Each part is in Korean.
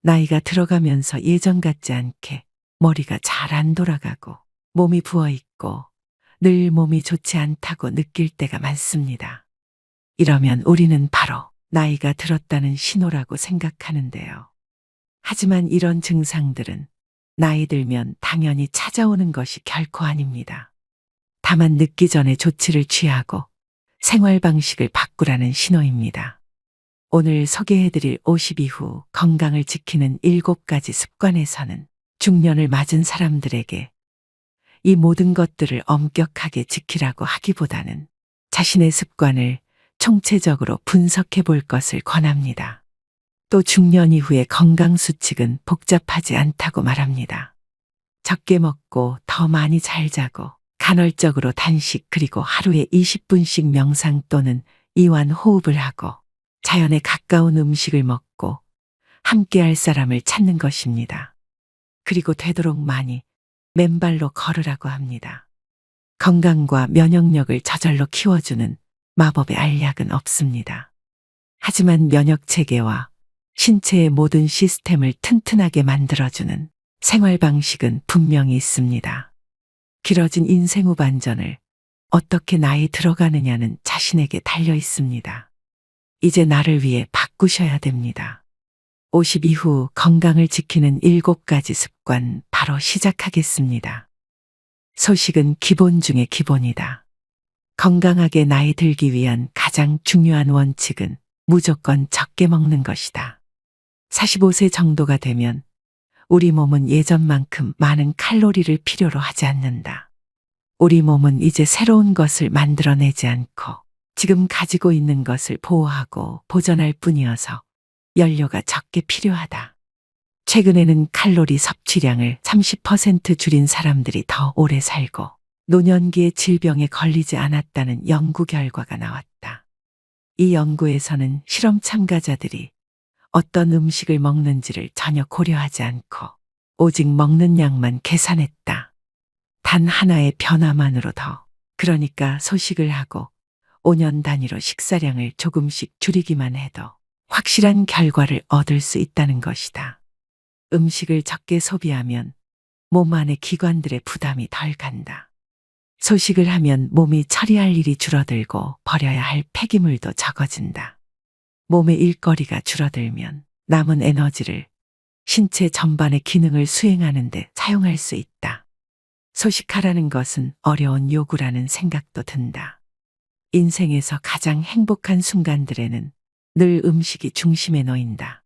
나이가 들어가면서 예전 같지 않게 머리가 잘 안 돌아가고 몸이 부어 있고 늘 몸이 좋지 않다고 느낄 때가 많습니다. 이러면 우리는 바로 나이가 들었다는 신호라고 생각하는데요. 하지만 이런 증상들은 나이 들면 당연히 찾아오는 것이 결코 아닙니다. 다만 늦기 전에 조치를 취하고 생활 방식을 바꾸라는 신호입니다. 오늘 소개해드릴 50 이후 건강을 지키는 7가지 습관에서는 중년을 맞은 사람들에게 이 모든 것들을 엄격하게 지키라고 하기보다는 자신의 습관을 총체적으로 분석해 볼 것을 권합니다. 또 중년 이후의 건강 수칙은 복잡하지 않다고 말합니다. 적게 먹고 더 많이 잘 자고 간헐적으로 단식 그리고 하루에 20분씩 명상 또는 이완 호흡을 하고 자연에 가까운 음식을 먹고 함께할 사람을 찾는 것입니다. 그리고 되도록 많이 맨발로 걸으라고 합니다. 건강과 면역력을 저절로 키워주는 마법의 알약은 없습니다. 하지만 면역 체계와 신체의 모든 시스템을 튼튼하게 만들어주는 생활 방식은 분명히 있습니다. 길어진 인생 후반전을 어떻게 나이 들어가느냐는 자신에게 달려 있습니다. 이제 나를 위해 바꾸셔야 됩니다. 50 이후 건강을 지키는 7가지 습관 바로 시작하겠습니다. 소식은 기본 중의 기본이다. 건강하게 나이 들기 위한 가장 중요한 원칙은 무조건 적게 먹는 것이다. 45세 정도가 되면 우리 몸은 예전만큼 많은 칼로리를 필요로 하지 않는다. 우리 몸은 이제 새로운 것을 만들어내지 않고 지금 가지고 있는 것을 보호하고 보존할 뿐이어서 연료가 적게 필요하다. 최근에는 칼로리 섭취량을 30% 줄인 사람들이 더 오래 살고 노년기의 질병에 걸리지 않았다는 연구 결과가 나왔다. 이 연구에서는 실험 참가자들이 어떤 음식을 먹는지를 전혀 고려하지 않고 오직 먹는 양만 계산했다. 단 하나의 변화만으로 그러니까 소식을 하고 5년 단위로 식사량을 조금씩 줄이기만 해도 확실한 결과를 얻을 수 있다는 것이다. 음식을 적게 소비하면 몸 안의 기관들의 부담이 덜 간다. 소식을 하면 몸이 처리할 일이 줄어들고 버려야 할 폐기물도 적어진다. 몸의 일거리가 줄어들면 남은 에너지를 신체 전반의 기능을 수행하는 데 사용할 수 있다. 소식하라는 것은 어려운 요구라는 생각도 든다. 인생에서 가장 행복한 순간들에는 늘 음식이 중심에 놓인다.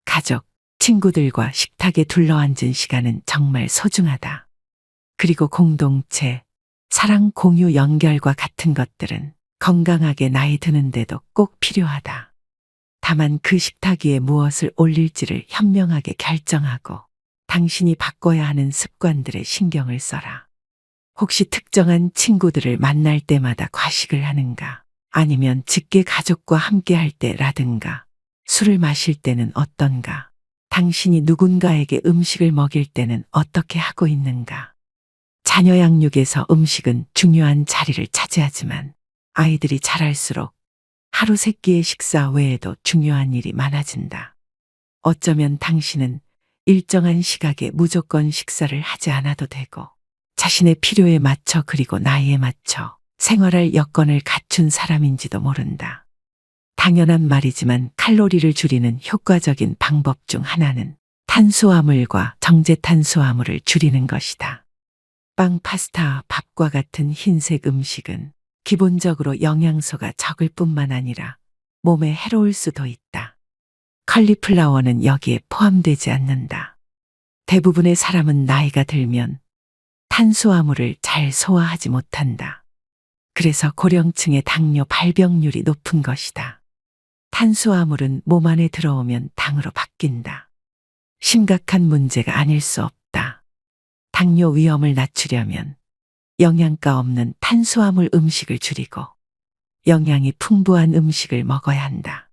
가족, 친구들과 식탁에 둘러앉은 시간은 정말 소중하다. 그리고 공동체, 사랑, 공유, 연결과 같은 것들은 건강하게 나이 드는데도 꼭 필요하다. 다만 그 식탁 위에 무엇을 올릴지를 현명하게 결정하고 당신이 바꿔야 하는 습관들에 신경을 써라. 혹시 특정한 친구들을 만날 때마다 과식을 하는가? 아니면 직계 가족과 함께 할 때라든가 술을 마실 때는 어떤가? 당신이 누군가에게 음식을 먹일 때는 어떻게 하고 있는가? 자녀 양육에서 음식은 중요한 자리를 차지하지만 아이들이 자랄수록 하루 3끼의 식사 외에도 중요한 일이 많아진다. 어쩌면 당신은 일정한 시각에 무조건 식사를 하지 않아도 되고 자신의 필요에 맞춰 그리고 나이에 맞춰 생활할 여건을 갖춘 사람인지도 모른다. 당연한 말이지만 칼로리를 줄이는 효과적인 방법 중 하나는 탄수화물과 정제탄수화물을 줄이는 것이다. 빵, 파스타, 밥과 같은 흰색 음식은 기본적으로 영양소가 적을 뿐만 아니라 몸에 해로울 수도 있다. 컬리플라워는 여기에 포함되지 않는다. 대부분의 사람은 나이가 들면 탄수화물을 잘 소화하지 못한다. 그래서 고령층의 당뇨 발병률이 높은 것이다. 탄수화물은 몸 안에 들어오면 당으로 바뀐다. 심각한 문제가 아닐 수 없다. 당뇨 위험을 낮추려면 영양가 없는 탄수화물 음식을 줄이고 영양이 풍부한 음식을 먹어야 한다.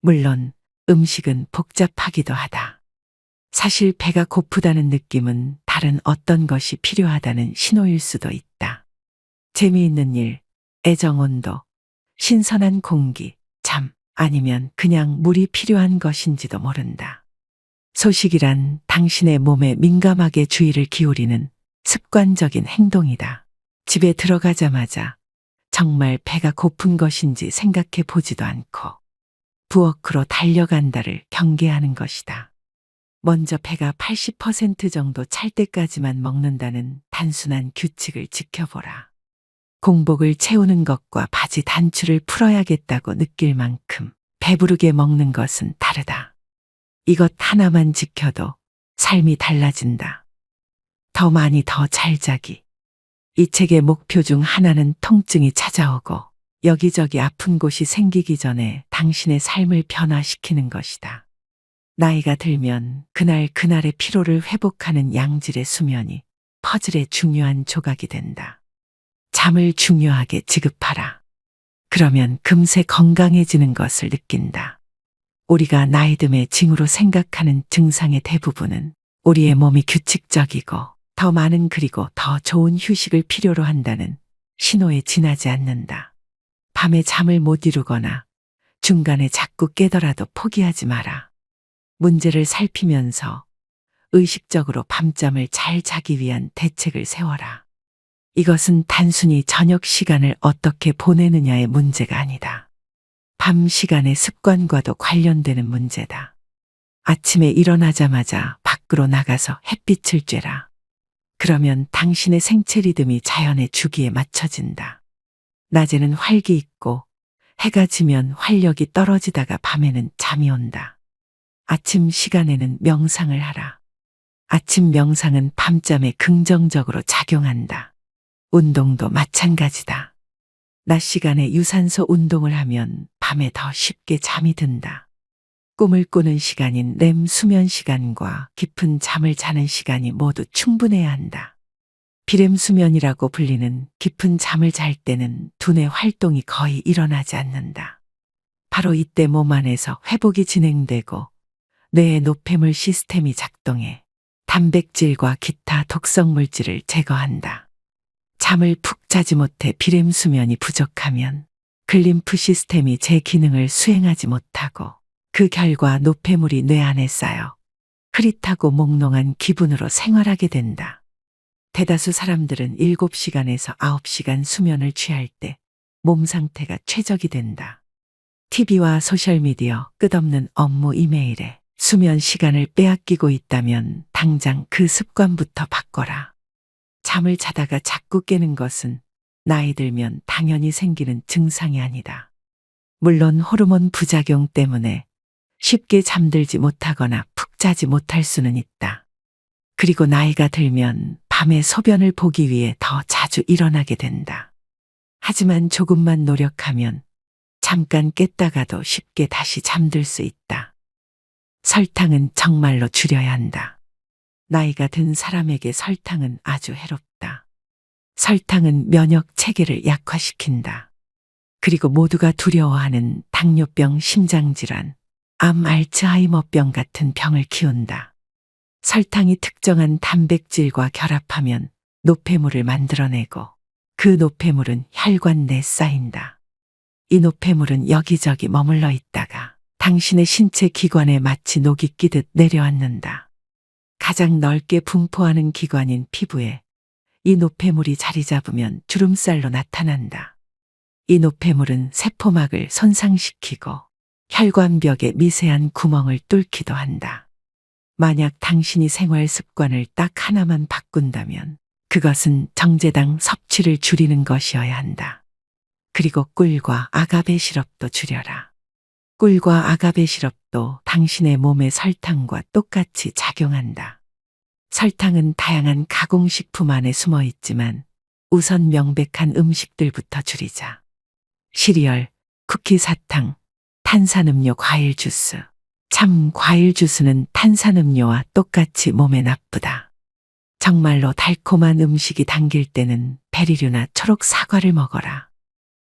물론 음식은 복잡하기도 하다. 사실 배가 고프다는 느낌은 다른 어떤 것이 필요하다는 신호일 수도 있다. 재미있는 일, 애정, 온도, 신선한 공기, 잠, 아니면 그냥 물이 필요한 것인지도 모른다. 소식이란 당신의 몸에 민감하게 주의를 기울이는 습관적인 행동이다. 집에 들어가자마자 정말 배가 고픈 것인지 생각해 보지도 않고 부엌으로 달려간다를 경계하는 것이다. 먼저 배가 80% 정도 찰 때까지만 먹는다는 단순한 규칙을 지켜보라. 공복을 채우는 것과 바지 단추를 풀어야겠다고 느낄 만큼 배부르게 먹는 것은 다르다. 이것 하나만 지켜도 삶이 달라진다. 더 많이 더 잘 자기. 이 책의 목표 중 하나는 통증이 찾아오고 여기저기 아픈 곳이 생기기 전에 당신의 삶을 변화시키는 것이다. 나이가 들면 그날의 피로를 회복하는 양질의 수면이 퍼즐의 중요한 조각이 된다. 잠을 중요하게 지급하라. 그러면 금세 건강해지는 것을 느낀다. 우리가 나이듦의 징후로 생각하는 증상의 대부분은 우리의 몸이 규칙적이고 더 많은 그리고 더 좋은 휴식을 필요로 한다는 신호에 지나지 않는다. 밤에 잠을 못 이루거나 중간에 자꾸 깨더라도 포기하지 마라. 문제를 살피면서 의식적으로 밤잠을 잘 자기 위한 대책을 세워라. 이것은 단순히 저녁 시간을 어떻게 보내느냐의 문제가 아니다. 밤 시간의 습관과도 관련되는 문제다. 아침에 일어나자마자 밖으로 나가서 햇빛을 쬐라. 그러면 당신의 생체 리듬이 자연의 주기에 맞춰진다. 낮에는 활기 있고 해가 지면 활력이 떨어지다가 밤에는 잠이 온다. 아침 시간에는 명상을 하라. 아침 명상은 밤잠에 긍정적으로 작용한다. 운동도 마찬가지다. 낮 시간에 유산소 운동을 하면 밤에 더 쉽게 잠이 든다. 꿈을 꾸는 시간인 렘 수면 시간과 깊은 잠을 자는 시간이 모두 충분해야 한다. 비렘 수면이라고 불리는 깊은 잠을 잘 때는 두뇌 활동이 거의 일어나지 않는다. 바로 이때 몸 안에서 회복이 진행되고 뇌의 노폐물 시스템이 작동해 단백질과 기타 독성 물질을 제거한다. 잠을 푹 자지 못해 비렘 수면이 부족하면 글림프 시스템이 제 기능을 수행하지 못하고 그 결과 노폐물이 뇌 안에 쌓여 흐릿하고 몽롱한 기분으로 생활하게 된다. 대다수 사람들은 7시간에서 9시간 수면을 취할 때 몸 상태가 최적이 된다. TV와 소셜미디어, 끝없는 업무 이메일에 수면 시간을 빼앗기고 있다면 당장 그 습관부터 바꿔라. 잠을 자다가 자꾸 깨는 것은 나이 들면 당연히 생기는 증상이 아니다. 물론 호르몬 부작용 때문에 쉽게 잠들지 못하거나 푹 자지 못할 수는 있다. 그리고 나이가 들면 밤에 소변을 보기 위해 더 자주 일어나게 된다. 하지만 조금만 노력하면 잠깐 깼다가도 쉽게 다시 잠들 수 있다. 설탕은 정말로 줄여야 한다. 나이가 든 사람에게 설탕은 아주 해롭다. 설탕은 면역 체계를 약화시킨다. 그리고 모두가 두려워하는 당뇨병, 심장질환, 암, 알츠하이머병 같은 병을 키운다. 설탕이 특정한 단백질과 결합하면 노폐물을 만들어내고 그 노폐물은 혈관 내에 쌓인다. 이 노폐물은 여기저기 머물러 있다가 당신의 신체 기관에 마치 녹이 끼듯 내려앉는다. 가장 넓게 분포하는 기관인 피부에 이 노폐물이 자리 잡으면 주름살로 나타난다. 이 노폐물은 세포막을 손상시키고 혈관벽에 미세한 구멍을 뚫기도 한다. 만약 당신이 생활 습관을 딱 하나만 바꾼다면 그것은 정제당 섭취를 줄이는 것이어야 한다. 그리고 꿀과 아가베 시럽도 줄여라. 꿀과 아가베 시럽도 당신의 몸의 설탕과 똑같이 작용한다. 설탕은 다양한 가공식품 안에 숨어 있지만 우선 명백한 음식들부터 줄이자. 시리얼, 쿠키, 사탕, 탄산음료, 과일 주스. 참, 과일 주스는 탄산음료와 똑같이 몸에 나쁘다. 정말로 달콤한 음식이 당길 때는 베리류나 초록 사과를 먹어라.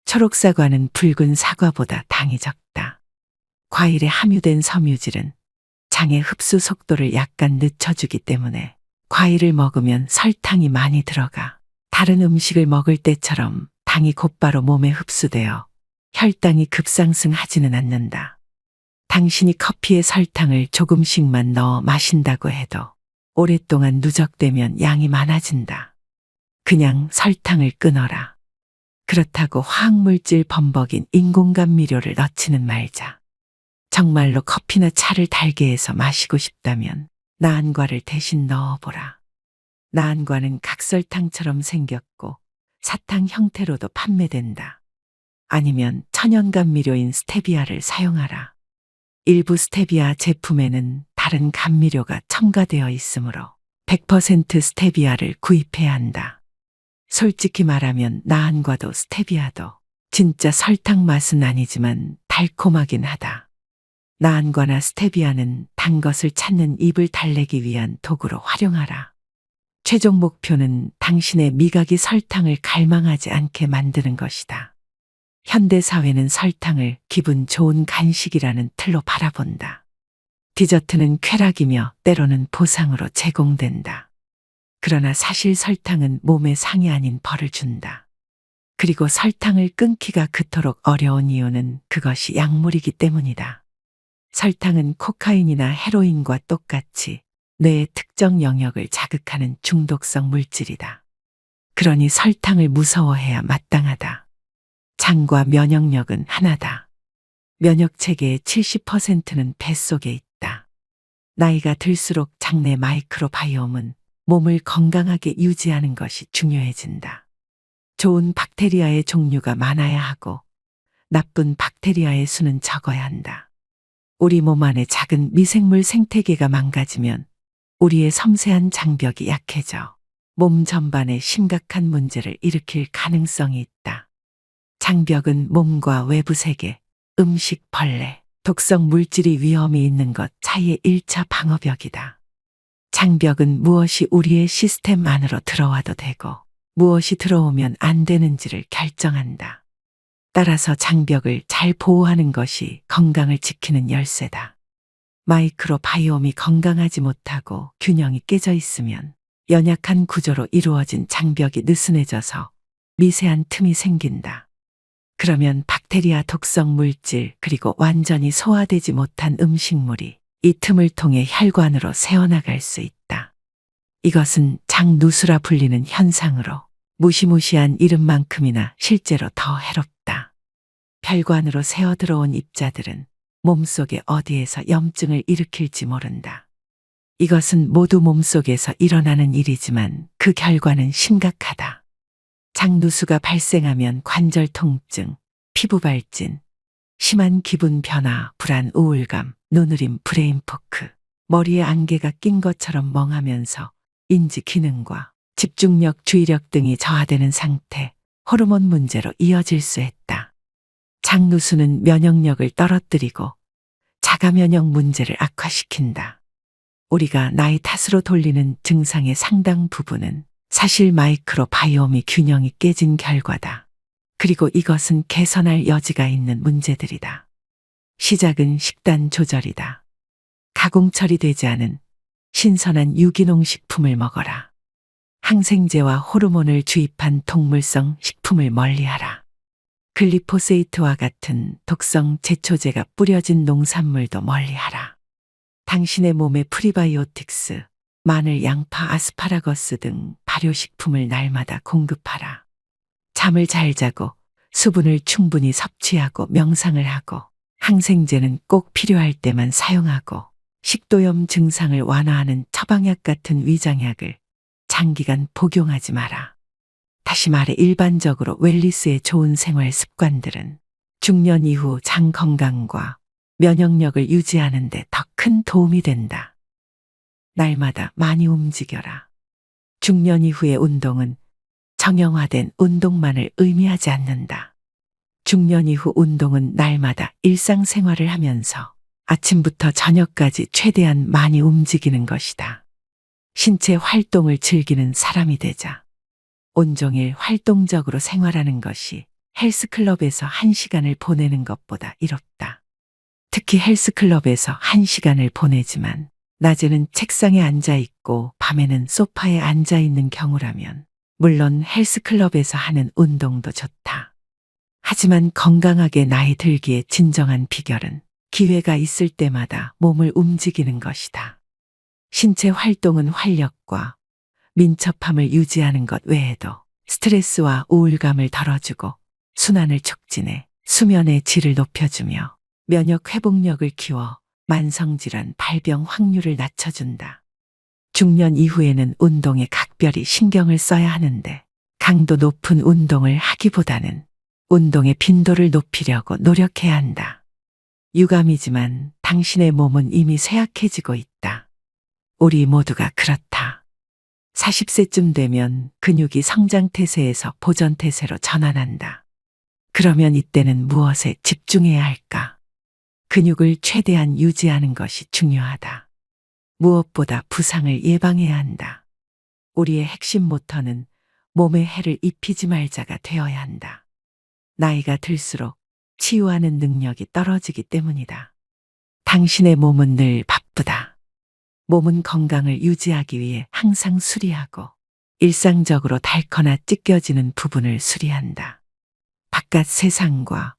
초록 사과는 붉은 사과보다 당이 적다. 과일에 함유된 섬유질은 장의 흡수 속도를 약간 늦춰주기 때문에 과일을 먹으면 설탕이 많이 들어가 다른 음식을 먹을 때처럼 당이 곧바로 몸에 흡수되어 혈당이 급상승하지는 않는다. 당신이 커피에 설탕을 조금씩만 넣어 마신다고 해도 오랫동안 누적되면 양이 많아진다. 그냥 설탕을 끊어라. 그렇다고 화학물질 범벅인 인공감미료를 넣지는 말자. 정말로 커피나 차를 달게 해서 마시고 싶다면 나안과를 대신 넣어보라. 나안과는 각설탕처럼 생겼고 사탕 형태로도 판매된다. 아니면 천연감미료인 스테비아를 사용하라. 일부 스테비아 제품에는 다른 감미료가 첨가되어 있으므로 100% 스테비아를 구입해야 한다. 솔직히 말하면 나안과도 스테비아도 진짜 설탕 맛은 아니지만 달콤하긴 하다. 나안과나 스테비아는 단 것을 찾는 입을 달래기 위한 도구로 활용하라. 최종 목표는 당신의 미각이 설탕을 갈망하지 않게 만드는 것이다. 현대사회는 설탕을 기분 좋은 간식이라는 틀로 바라본다. 디저트는 쾌락이며 때로는 보상으로 제공된다. 그러나 사실 설탕은 몸에 상이 아닌 벌을 준다. 그리고 설탕을 끊기가 그토록 어려운 이유는 그것이 약물이기 때문이다. 설탕은 코카인이나 헤로인과 똑같이 뇌의 특정 영역을 자극하는 중독성 물질이다. 그러니 설탕을 무서워해야 마땅하다. 장과 면역력은 하나다. 면역체계의 70%는 뱃속에 있다. 나이가 들수록 장내 마이크로바이옴은 몸을 건강하게 유지하는 것이 중요해진다. 좋은 박테리아의 종류가 많아야 하고 나쁜 박테리아의 수는 적어야 한다. 우리 몸 안의 작은 미생물 생태계가 망가지면 우리의 섬세한 장벽이 약해져 몸 전반에 심각한 문제를 일으킬 가능성이 있다. 장벽은 몸과 외부 세계, 음식, 벌레, 독성 물질이 위험이 있는 것 사이의 1차 방어벽이다. 장벽은 무엇이 우리의 시스템 안으로 들어와도 되고 무엇이 들어오면 안 되는지를 결정한다. 따라서 장벽을 잘 보호하는 것이 건강을 지키는 열쇠다. 마이크로바이옴이 건강하지 못하고 균형이 깨져 있으면 연약한 구조로 이루어진 장벽이 느슨해져서 미세한 틈이 생긴다. 그러면 박테리아 독성 물질 그리고 완전히 소화되지 못한 음식물이 이 틈을 통해 혈관으로 새어나갈 수 있다. 이것은 장누수라 불리는 현상으로 무시무시한 이름만큼이나 실제로 더 해롭다. 혈관으로 새어 들어온 입자들은 몸속에 어디에서 염증을 일으킬지 모른다. 이것은 모두 몸속에서 일어나는 일이지만 그 결과는 심각하다. 장누수가 발생하면 관절 통증, 피부 발진, 심한 기분 변화, 불안, 우울감, 눈으림, 브레인포크, 머리에 안개가 낀 것처럼 멍하면서 인지 기능과 집중력, 주의력 등이 저하되는 상태, 호르몬 문제로 이어질 수 있다. 장누수는 면역력을 떨어뜨리고 자가 면역 문제를 악화시킨다. 우리가 나이 탓으로 돌리는 증상의 상당 부분은 사실 마이크로바이옴이 균형이 깨진 결과다. 그리고 이것은 개선할 여지가 있는 문제들이다. 시작은 식단 조절이다. 가공 처리되지 않은 신선한 유기농 식품을 먹어라. 항생제와 호르몬을 주입한 동물성 식품을 멀리하라. 글리포세이트와 같은 독성 제초제가 뿌려진 농산물도 멀리하라. 당신의 몸에 프리바이오틱스, 마늘, 양파, 아스파라거스 등 발효식품을 날마다 공급하라. 잠을 잘 자고 수분을 충분히 섭취하고 명상을 하고 항생제는 꼭 필요할 때만 사용하고 식도염 증상을 완화하는 처방약 같은 위장약을 장기간 복용하지 마라. 다시 말해 일반적으로 웰니스의 좋은 생활 습관들은 중년 이후 장 건강과 면역력을 유지하는 데 더 큰 도움이 된다. 날마다 많이 움직여라. 중년 이후의 운동은 정형화된 운동만을 의미하지 않는다. 중년 이후 운동은 날마다 일상생활을 하면서 아침부터 저녁까지 최대한 많이 움직이는 것이다. 신체 활동을 즐기는 사람이 되자. 온종일 활동적으로 생활하는 것이 헬스클럽에서 1시간을 보내는 것보다 이롭다. 특히 헬스클럽에서 1시간을 보내지만 낮에는 책상에 앉아 있고 밤에는 소파에 앉아 있는 경우라면 물론 헬스클럽에서 하는 운동도 좋다. 하지만 건강하게 나이 들기의 진정한 비결은 기회가 있을 때마다 몸을 움직이는 것이다. 신체 활동은 활력과 민첩함을 유지하는 것 외에도 스트레스와 우울감을 덜어주고 순환을 촉진해 수면의 질을 높여주며 면역 회복력을 키워 만성질환 발병 확률을 낮춰준다. 중년 이후에는 운동에 각별히 신경을 써야 하는데 강도 높은 운동을 하기보다는 운동의 빈도를 높이려고 노력해야 한다. 유감이지만 당신의 몸은 이미 쇠약해지고 있다. 우리 모두가 그렇다. 40세쯤 되면 근육이 성장태세에서 보전태세로 전환한다. 그러면 이때는 무엇에 집중해야 할까? 근육을 최대한 유지하는 것이 중요하다. 무엇보다 부상을 예방해야 한다. 우리의 핵심 모터는 몸에 해를 입히지 말자가 되어야 한다. 나이가 들수록 치유하는 능력이 떨어지기 때문이다. 당신의 몸은 늘 바쁘다. 몸은 건강을 유지하기 위해 항상 수리하고 일상적으로 닳거나 찢겨지는 부분을 수리한다. 바깥 세상과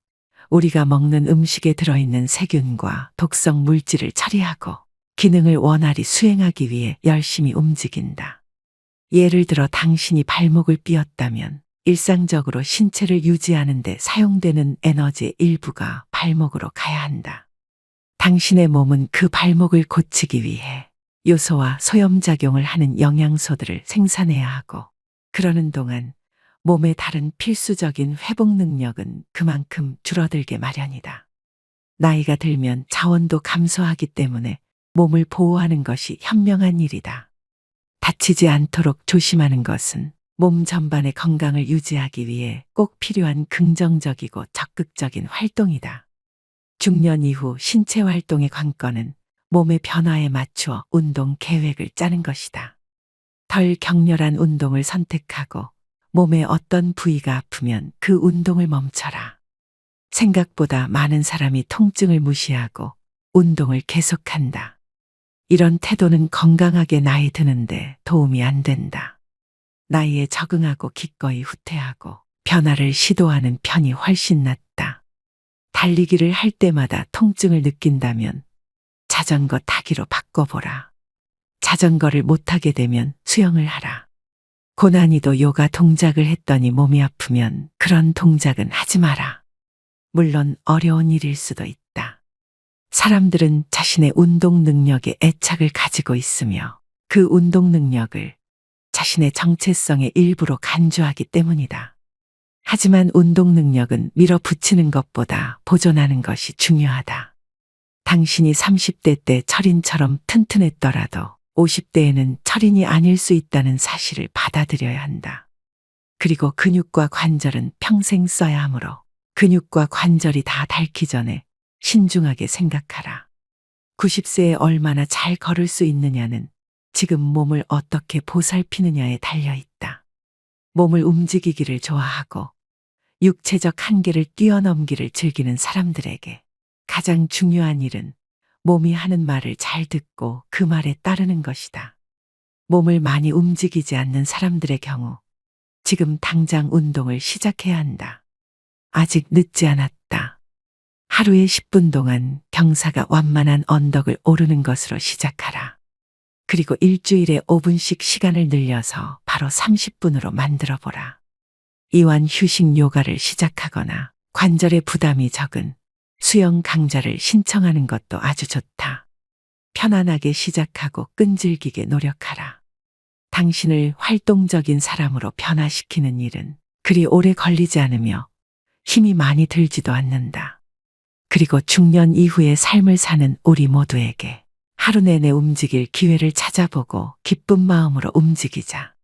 우리가 먹는 음식에 들어있는 세균과 독성 물질을 처리하고 기능을 원활히 수행하기 위해 열심히 움직인다. 예를 들어 당신이 발목을 삐었다면 일상적으로 신체를 유지하는 데 사용되는 에너지의 일부가 발목으로 가야 한다. 당신의 몸은 그 발목을 고치기 위해 요소와 소염작용을 하는 영양소들을 생산해야 하고 그러는 동안 몸의 다른 필수적인 회복 능력은 그만큼 줄어들게 마련이다. 나이가 들면 자원도 감소하기 때문에 몸을 보호하는 것이 현명한 일이다. 다치지 않도록 조심하는 것은 몸 전반의 건강을 유지하기 위해 꼭 필요한 긍정적이고 적극적인 활동이다. 중년 이후 신체 활동의 관건은 몸의 변화에 맞추어 운동 계획을 짜는 것이다. 덜 격렬한 운동을 선택하고 몸의 어떤 부위가 아프면 그 운동을 멈춰라. 생각보다 많은 사람이 통증을 무시하고 운동을 계속한다. 이런 태도는 건강하게 나이 드는데 도움이 안 된다. 나이에 적응하고 기꺼이 후퇴하고 변화를 시도하는 편이 훨씬 낫다. 달리기를 할 때마다 통증을 느낀다면 자전거 타기로 바꿔보라. 자전거를 못 타게 되면 수영을 하라. 고난이도 요가 동작을 했더니 몸이 아프면 그런 동작은 하지 마라. 물론 어려운 일일 수도 있다. 사람들은 자신의 운동 능력에 애착을 가지고 있으며 그 운동 능력을 자신의 정체성의 일부로 간주하기 때문이다. 하지만 운동 능력은 밀어붙이는 것보다 보존하는 것이 중요하다. 당신이 30대 때 철인처럼 튼튼했더라도 50대에는 철인이 아닐 수 있다는 사실을 받아들여야 한다. 그리고 근육과 관절은 평생 써야 하므로 근육과 관절이 다 닳기 전에 신중하게 생각하라. 90세에 얼마나 잘 걸을 수 있느냐는 지금 몸을 어떻게 보살피느냐에 달려있다. 몸을 움직이기를 좋아하고 육체적 한계를 뛰어넘기를 즐기는 사람들에게 가장 중요한 일은 몸이 하는 말을 잘 듣고 그 말에 따르는 것이다. 몸을 많이 움직이지 않는 사람들의 경우 지금 당장 운동을 시작해야 한다. 아직 늦지 않았다. 하루에 10분 동안 경사가 완만한 언덕을 오르는 것으로 시작하라. 그리고 일주일에 5분씩 시간을 늘려서 바로 30분으로 만들어 보라. 이완 휴식 요가를 시작하거나 관절의 부담이 적은 수영 강좌를 신청하는 것도 아주 좋다. 편안하게 시작하고 끈질기게 노력하라. 당신을 활동적인 사람으로 변화시키는 일은 그리 오래 걸리지 않으며 힘이 많이 들지도 않는다. 그리고 중년 이후의 삶을 사는 우리 모두에게 하루 내내 움직일 기회를 찾아보고 기쁜 마음으로 움직이자.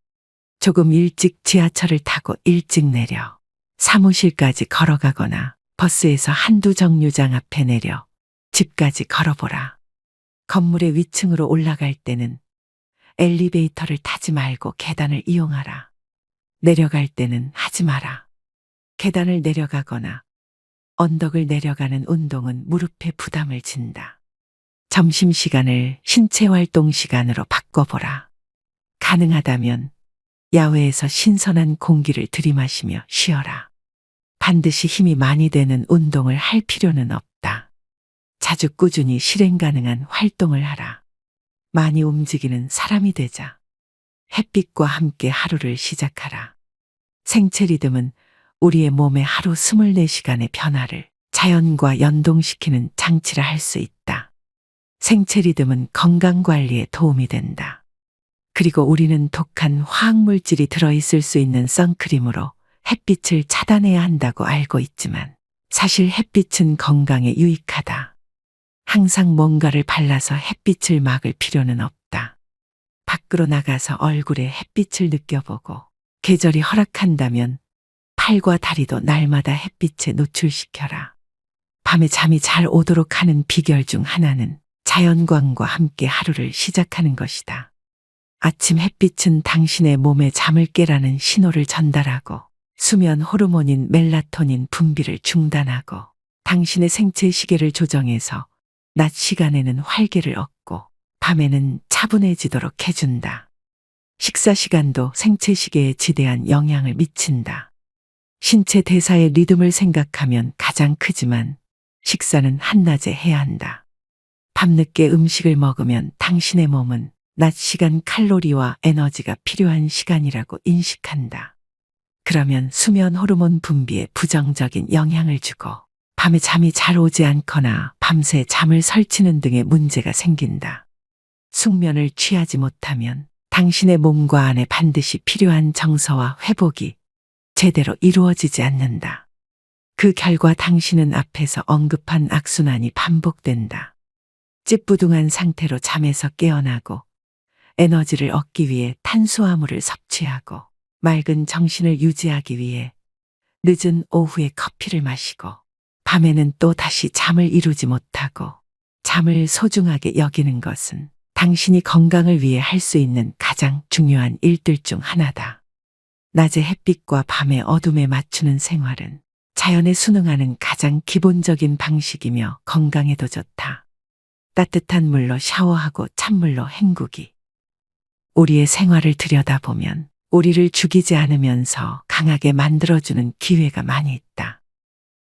조금 일찍 지하철을 타고 일찍 내려 사무실까지 걸어가거나 버스에서 한두 정류장 앞에 내려 집까지 걸어보라. 건물의 위층으로 올라갈 때는 엘리베이터를 타지 말고 계단을 이용하라. 내려갈 때는 하지 마라. 계단을 내려가거나 언덕을 내려가는 운동은 무릎에 부담을 진다. 점심시간을 신체활동 시간으로 바꿔보라. 가능하다면 야외에서 신선한 공기를 들이마시며 쉬어라. 반드시 힘이 많이 되는 운동을 할 필요는 없다. 자주 꾸준히 실행 가능한 활동을 하라. 많이 움직이는 사람이 되자. 햇빛과 함께 하루를 시작하라. 생체 리듬은 우리의 몸의 하루 24시간의 변화를 자연과 연동시키는 장치라 할 수 있다. 생체 리듬은 건강 관리에 도움이 된다. 그리고 우리는 독한 화학물질이 들어있을 수 있는 선크림으로 햇빛을 차단해야 한다고 알고 있지만 사실 햇빛은 건강에 유익하다. 항상 뭔가를 발라서 햇빛을 막을 필요는 없다. 밖으로 나가서 얼굴에 햇빛을 느껴보고 계절이 허락한다면 팔과 다리도 날마다 햇빛에 노출시켜라. 밤에 잠이 잘 오도록 하는 비결 중 하나는 자연광과 함께 하루를 시작하는 것이다. 아침 햇빛은 당신의 몸에 잠을 깨라는 신호를 전달하고 수면 호르몬인 멜라토닌 분비를 중단하고 당신의 생체 시계를 조정해서 낮 시간에는 활기를 얻고 밤에는 차분해지도록 해준다. 식사 시간도 생체 시계에 지대한 영향을 미친다. 신체 대사의 리듬을 생각하면 가장 크지만 식사는 한낮에 해야 한다. 밤늦게 음식을 먹으면 당신의 몸은 낮 시간 칼로리와 에너지가 필요한 시간이라고 인식한다. 그러면 수면 호르몬 분비에 부정적인 영향을 주고 밤에 잠이 잘 오지 않거나 밤새 잠을 설치는 등의 문제가 생긴다. 숙면을 취하지 못하면 당신의 몸과 안에 반드시 필요한 정서와 회복이 제대로 이루어지지 않는다. 그 결과 당신은 앞에서 언급한 악순환이 반복된다. 찌뿌둥한 상태로 잠에서 깨어나고 에너지를 얻기 위해 탄수화물을 섭취하고 맑은 정신을 유지하기 위해 늦은 오후에 커피를 마시고 밤에는 또 다시 잠을 이루지 못하고 잠을 소중하게 여기는 것은 당신이 건강을 위해 할 수 있는 가장 중요한 일들 중 하나다. 낮의 햇빛과 밤의 어둠에 맞추는 생활은 자연에 순응하는 가장 기본적인 방식이며 건강에도 좋다. 따뜻한 물로 샤워하고 찬물로 헹구기. 우리의 생활을 들여다보면 우리를 죽이지 않으면서 강하게 만들어주는 기회가 많이 있다.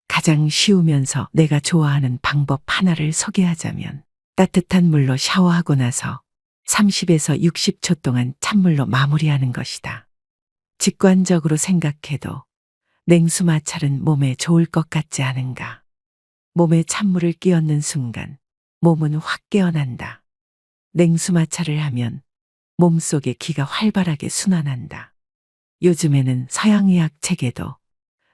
가장 쉬우면서 내가 좋아하는 방법 하나를 소개하자면 따뜻한 물로 샤워하고 나서 30에서 60초 동안 찬물로 마무리하는 것이다. 직관적으로 생각해도 냉수 마찰은 몸에 좋을 것 같지 않은가? 몸에 찬물을 끼얹는 순간 몸은 확 깨어난다. 냉수 마찰을 하면 몸속에 기가 활발하게 순환한다. 요즘에는 서양의학 책에도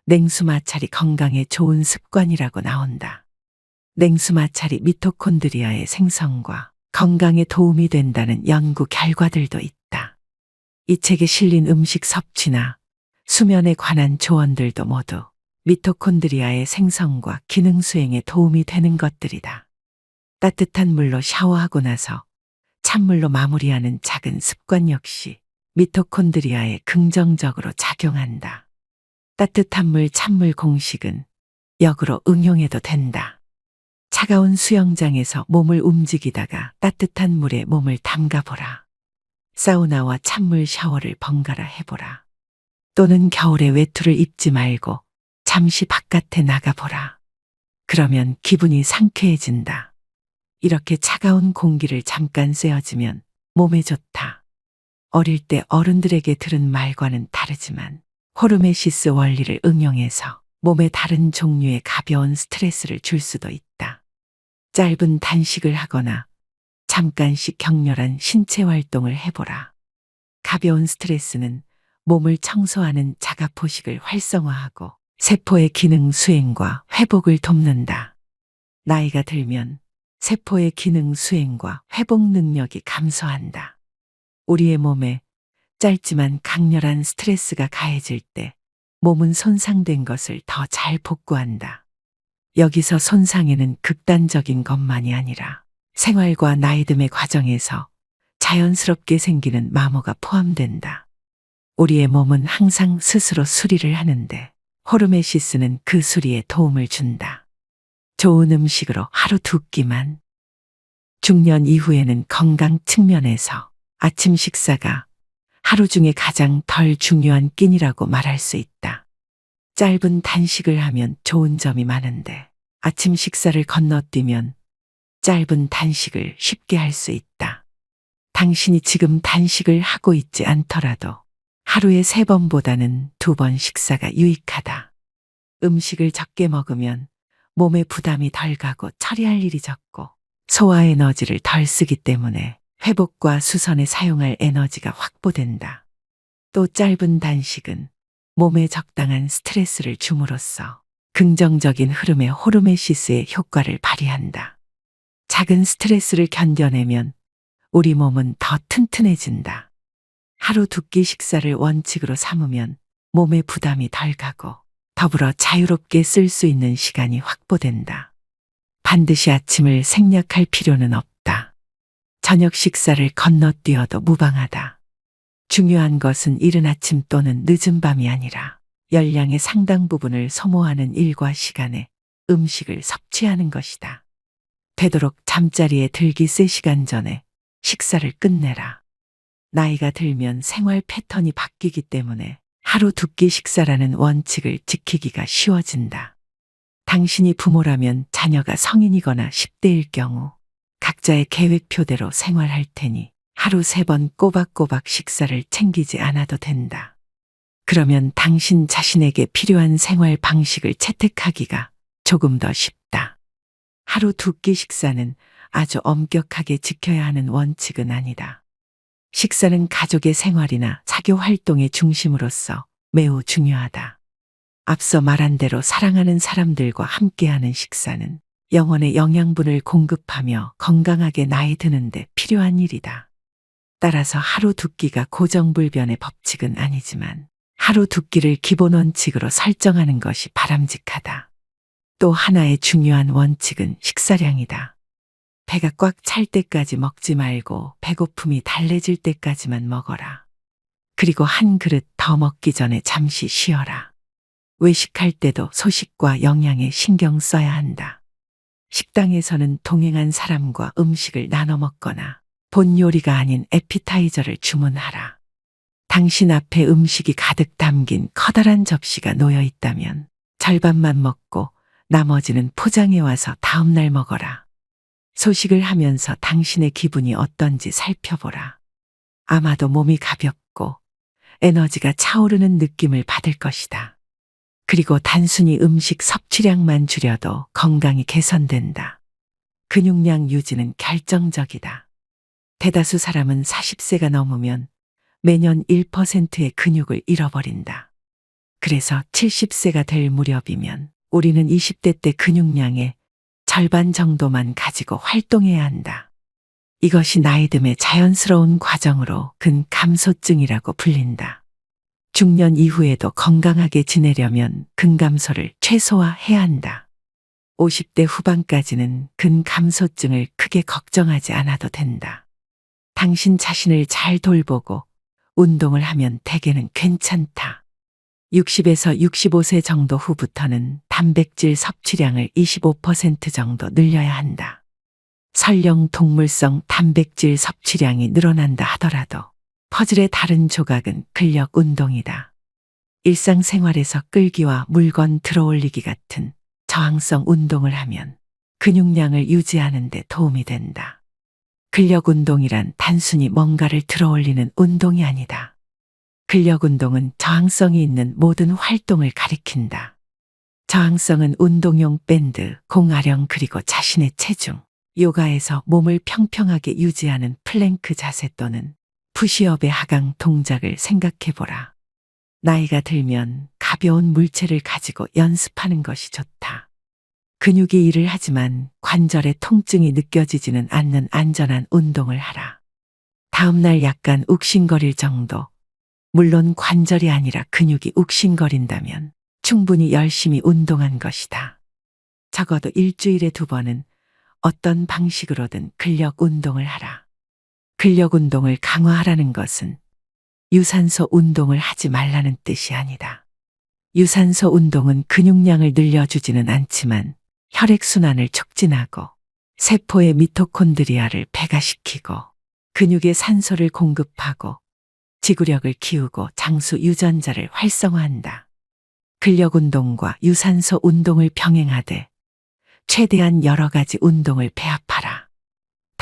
냉수 마찰이 건강에 좋은 습관이라고 나온다. 냉수 마찰이 미토콘드리아의 생성과 건강에 도움이 된다는 연구 결과들도 있다. 이 책에 실린 음식 섭취나 수면에 관한 조언들도 모두 미토콘드리아의 생성과 기능 수행에 도움이 되는 것들이다. 따뜻한 물로 샤워하고 나서 찬물로 마무리하는 작은 습관 역시 미토콘드리아에 긍정적으로 작용한다. 따뜻한 물 찬물 공식은 역으로 응용해도 된다. 차가운 수영장에서 몸을 움직이다가 따뜻한 물에 몸을 담가보라. 사우나와 찬물 샤워를 번갈아 해보라. 또는 겨울에 외투를 입지 말고 잠시 바깥에 나가보라. 그러면 기분이 상쾌해진다. 이렇게 차가운 공기를 잠깐 쐬어주면 몸에 좋다. 어릴 때 어른들에게 들은 말과는 다르지만 호르메시스 원리를 응용해서 몸에 다른 종류의 가벼운 스트레스를 줄 수도 있다. 짧은 단식을 하거나 잠깐씩 격렬한 신체 활동을 해보라. 가벼운 스트레스는 몸을 청소하는 자가포식을 활성화하고 세포의 기능 수행과 회복을 돕는다. 나이가 들면 세포의 기능 수행과 회복 능력이 감소한다. 우리의 몸에 짧지만 강렬한 스트레스가 가해질 때 몸은 손상된 것을 더 잘 복구한다. 여기서 손상에는 극단적인 것만이 아니라 생활과 나이듦의 과정에서 자연스럽게 생기는 마모가 포함된다. 우리의 몸은 항상 스스로 수리를 하는데 호르메시스는 그 수리에 도움을 준다. 좋은 음식으로 하루 2끼만. 중년 이후에는 건강 측면에서 아침 식사가 하루 중에 가장 덜 중요한 끼니라고 말할 수 있다. 짧은 단식을 하면 좋은 점이 많은데 아침 식사를 건너뛰면 짧은 단식을 쉽게 할 수 있다. 당신이 지금 단식을 하고 있지 않더라도 하루에 3번보다는 2번 식사가 유익하다. 음식을 적게 먹으면 몸에 부담이 덜 가고 처리할 일이 적고 소화 에너지를 덜 쓰기 때문에 회복과 수선에 사용할 에너지가 확보된다. 또 짧은 단식은 몸에 적당한 스트레스를 줌으로써 긍정적인 흐름의 호르메시스의 효과를 발휘한다. 작은 스트레스를 견뎌내면 우리 몸은 더 튼튼해진다. 하루 2끼 식사를 원칙으로 삼으면 몸에 부담이 덜 가고 더불어 자유롭게 쓸 수 있는 시간이 확보된다. 반드시 아침을 생략할 필요는 없다. 저녁 식사를 건너뛰어도 무방하다. 중요한 것은 이른 아침 또는 늦은 밤이 아니라 열량의 상당 부분을 소모하는 일과 시간에 음식을 섭취하는 것이다. 되도록 잠자리에 들기 3시간 전에 식사를 끝내라. 나이가 들면 생활 패턴이 바뀌기 때문에 하루 2끼 식사라는 원칙을 지키기가 쉬워진다. 당신이 부모라면 자녀가 성인이거나 10대일 경우 각자의 계획표대로 생활할 테니 하루 3번 꼬박꼬박 식사를 챙기지 않아도 된다. 그러면 당신 자신에게 필요한 생활 방식을 채택하기가 조금 더 쉽다. 하루 2끼 식사는 아주 엄격하게 지켜야 하는 원칙은 아니다. 식사는 가족의 생활이나 사교 활동의 중심으로서 매우 중요하다. 앞서 말한 대로 사랑하는 사람들과 함께하는 식사는 영혼의 영양분을 공급하며 건강하게 나이 드는데 필요한 일이다. 따라서 하루 2끼가 고정불변의 법칙은 아니지만 하루 2끼를 기본 원칙으로 설정하는 것이 바람직하다. 또 하나의 중요한 원칙은 식사량이다. 배가 꽉 찰 때까지 먹지 말고 배고픔이 달래질 때까지만 먹어라. 그리고 한 그릇 더 먹기 전에 잠시 쉬어라. 외식할 때도 소식과 영양에 신경 써야 한다. 식당에서는 동행한 사람과 음식을 나눠 먹거나 본 요리가 아닌 에피타이저를 주문하라. 당신 앞에 음식이 가득 담긴 커다란 접시가 놓여 있다면 절반만 먹고 나머지는 포장해 와서 다음날 먹어라. 소식을 하면서 당신의 기분이 어떤지 살펴보라. 아마도 몸이 가볍고 에너지가 차오르는 느낌을 받을 것이다. 그리고 단순히 음식 섭취량만 줄여도 건강이 개선된다. 근육량 유지는 결정적이다. 대다수 사람은 40세가 넘으면 매년 1%의 근육을 잃어버린다. 그래서 70세가 될 무렵이면 우리는 20대 때 근육량의 절반 정도만 가지고 활동해야 한다. 이것이 나이듦의 자연스러운 과정으로 근감소증이라고 불린다. 중년 이후에도 건강하게 지내려면 근감소를 최소화해야 한다. 50대 후반까지는 근감소증을 크게 걱정하지 않아도 된다. 당신 자신을 잘 돌보고 운동을 하면 대개는 괜찮다. 60에서 65세 정도 후부터는 단백질 섭취량을 25% 정도 늘려야 한다. 설령 동물성 단백질 섭취량이 늘어난다 하더라도 퍼즐의 다른 조각은 근력 운동이다. 일상생활에서 끌기와 물건 들어올리기 같은 저항성 운동을 하면 근육량을 유지하는 데 도움이 된다. 근력 운동이란 단순히 뭔가를 들어올리는 운동이 아니다. 근력 운동은 저항성이 있는 모든 활동을 가리킨다. 저항성은 운동용 밴드, 공아령 그리고 자신의 체중, 요가에서 몸을 평평하게 유지하는 플랭크 자세 또는 푸시업의 하강 동작을 생각해보라. 나이가 들면 가벼운 물체를 가지고 연습하는 것이 좋다. 근육이 일을 하지만 관절의 통증이 느껴지지는 않는 안전한 운동을 하라. 다음날 약간 욱신거릴 정도, 물론 관절이 아니라 근육이 욱신거린다면 충분히 열심히 운동한 것이다. 적어도 일주일에 2번은 어떤 방식으로든 근력 운동을 하라. 근력 운동을 강화하라는 것은 유산소 운동을 하지 말라는 뜻이 아니다. 유산소 운동은 근육량을 늘려주지는 않지만 혈액순환을 촉진하고 세포의 미토콘드리아를 배가시키고 근육에 산소를 공급하고 지구력을 키우고 장수 유전자를 활성화한다. 근력 운동과 유산소 운동을 병행하되 최대한 여러 가지 운동을 배합하라.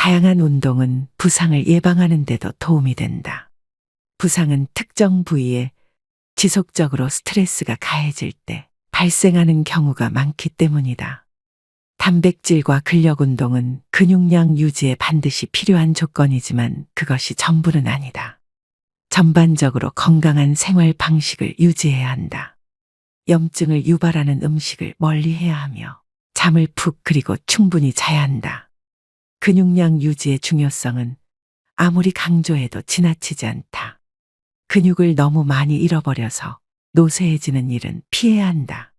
다양한 운동은 부상을 예방하는 데도 도움이 된다. 부상은 특정 부위에 지속적으로 스트레스가 가해질 때 발생하는 경우가 많기 때문이다. 단백질과 근력 운동은 근육량 유지에 반드시 필요한 조건이지만 그것이 전부는 아니다. 전반적으로 건강한 생활 방식을 유지해야 한다. 염증을 유발하는 음식을 멀리해야 하며 잠을 푹 그리고 충분히 자야 한다. 근육량 유지의 중요성은 아무리 강조해도 지나치지 않다. 근육을 너무 많이 잃어버려서 노쇠해지는 일은 피해야 한다.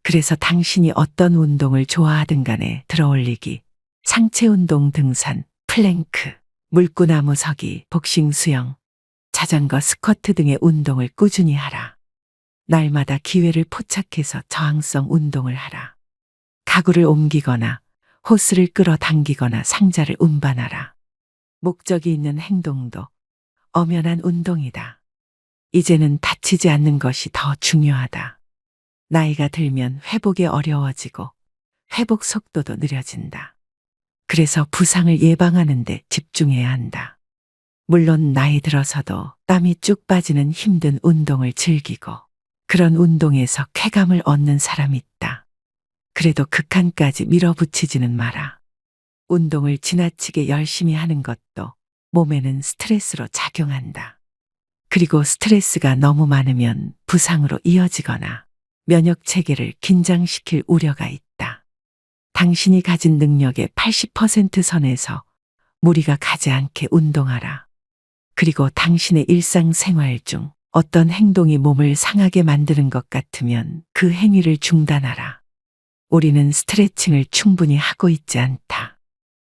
그래서 당신이 어떤 운동을 좋아하든 간에 들어올리기, 상체 운동, 등산, 플랭크, 물구나무 서기, 복싱, 수영, 자전거, 스쿼트 등의 운동을 꾸준히 하라. 날마다 기회를 포착해서 저항성 운동을 하라. 가구를 옮기거나 호스를 끌어당기거나 상자를 운반하라. 목적이 있는 행동도 엄연한 운동이다. 이제는 다치지 않는 것이 더 중요하다. 나이가 들면 회복이 어려워지고 회복 속도도 느려진다. 그래서 부상을 예방하는 데 집중해야 한다. 물론 나이 들어서도 땀이 쭉 빠지는 힘든 운동을 즐기고 그런 운동에서 쾌감을 얻는 사람이 있다. 그래도 극한까지 밀어붙이지는 마라. 운동을 지나치게 열심히 하는 것도 몸에는 스트레스로 작용한다. 그리고 스트레스가 너무 많으면 부상으로 이어지거나 면역 체계를 긴장시킬 우려가 있다. 당신이 가진 능력의 80% 선에서 무리가 가지 않게 운동하라. 그리고 당신의 일상생활 중 어떤 행동이 몸을 상하게 만드는 것 같으면 그 행위를 중단하라. 우리는 스트레칭을 충분히 하고 있지 않다.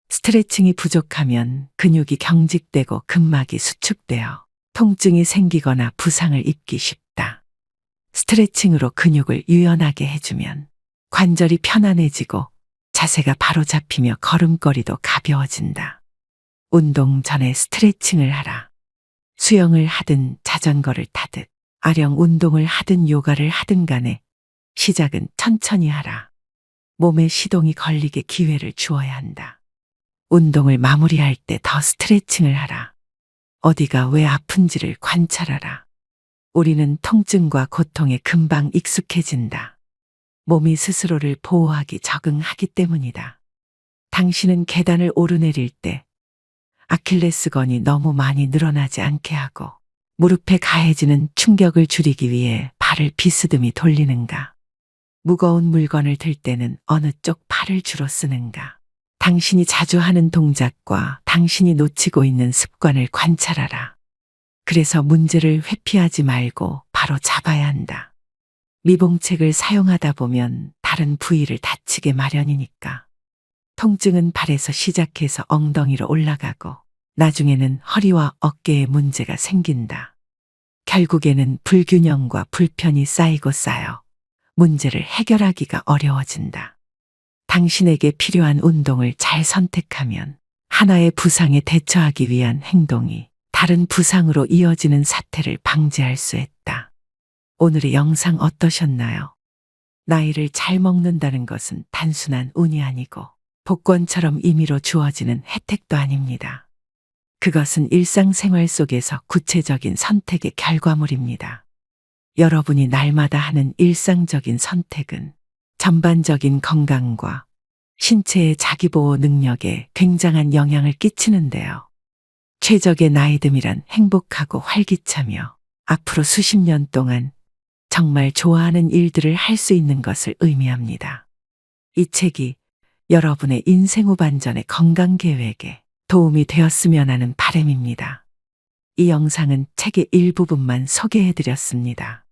스트레칭이 부족하면 근육이 경직되고 근막이 수축되어 통증이 생기거나 부상을 입기 쉽다. 스트레칭으로 근육을 유연하게 해주면 관절이 편안해지고 자세가 바로 잡히며 걸음걸이도 가벼워진다. 운동 전에 스트레칭을 하라. 수영을 하든 자전거를 타듯 아령 운동을 하든 요가를 하든 간에 시작은 천천히 하라. 몸에 시동이 걸리게 기회를 주어야 한다. 운동을 마무리할 때 더 스트레칭을 하라. 어디가 왜 아픈지를 관찰하라. 우리는 통증과 고통에 금방 익숙해진다. 몸이 스스로를 보호하기 적응하기 때문이다. 당신은 계단을 오르내릴 때 아킬레스건이 너무 많이 늘어나지 않게 하고 무릎에 가해지는 충격을 줄이기 위해 발을 비스듬히 돌리는가? 무거운 물건을 들 때는 어느 쪽 팔을 주로 쓰는가? 당신이 자주 하는 동작과 당신이 놓치고 있는 습관을 관찰하라. 그래서 문제를 회피하지 말고 바로 잡아야 한다. 미봉책을 사용하다 보면 다른 부위를 다치게 마련이니까. 통증은 발에서 시작해서 엉덩이로 올라가고 나중에는 허리와 어깨에 문제가 생긴다. 결국에는 불균형과 불편이 쌓이고 쌓여 문제를 해결하기가 어려워진다. 당신에게 필요한 운동을 잘 선택하면 하나의 부상에 대처하기 위한 행동이 다른 부상으로 이어지는 사태를 방지할 수 있다. 오늘의 영상 어떠셨나요? 나이를 잘 먹는다는 것은 단순한 운이 아니고 복권처럼 임의로 주어지는 혜택도 아닙니다. 그것은 일상생활 속에서 구체적인 선택의 결과물입니다. 여러분이 날마다 하는 일상적인 선택은 전반적인 건강과 신체의 자기보호 능력에 굉장한 영향을 끼치는데요. 최적의 나이듦이란 행복하고 활기차며 앞으로 수십 년 동안 정말 좋아하는 일들을 할 수 있는 것을 의미합니다. 이 책이 여러분의 인생 후반전의 건강 계획에 도움이 되었으면 하는 바람입니다. 이 영상은 책의 일부분만 소개해드렸습니다.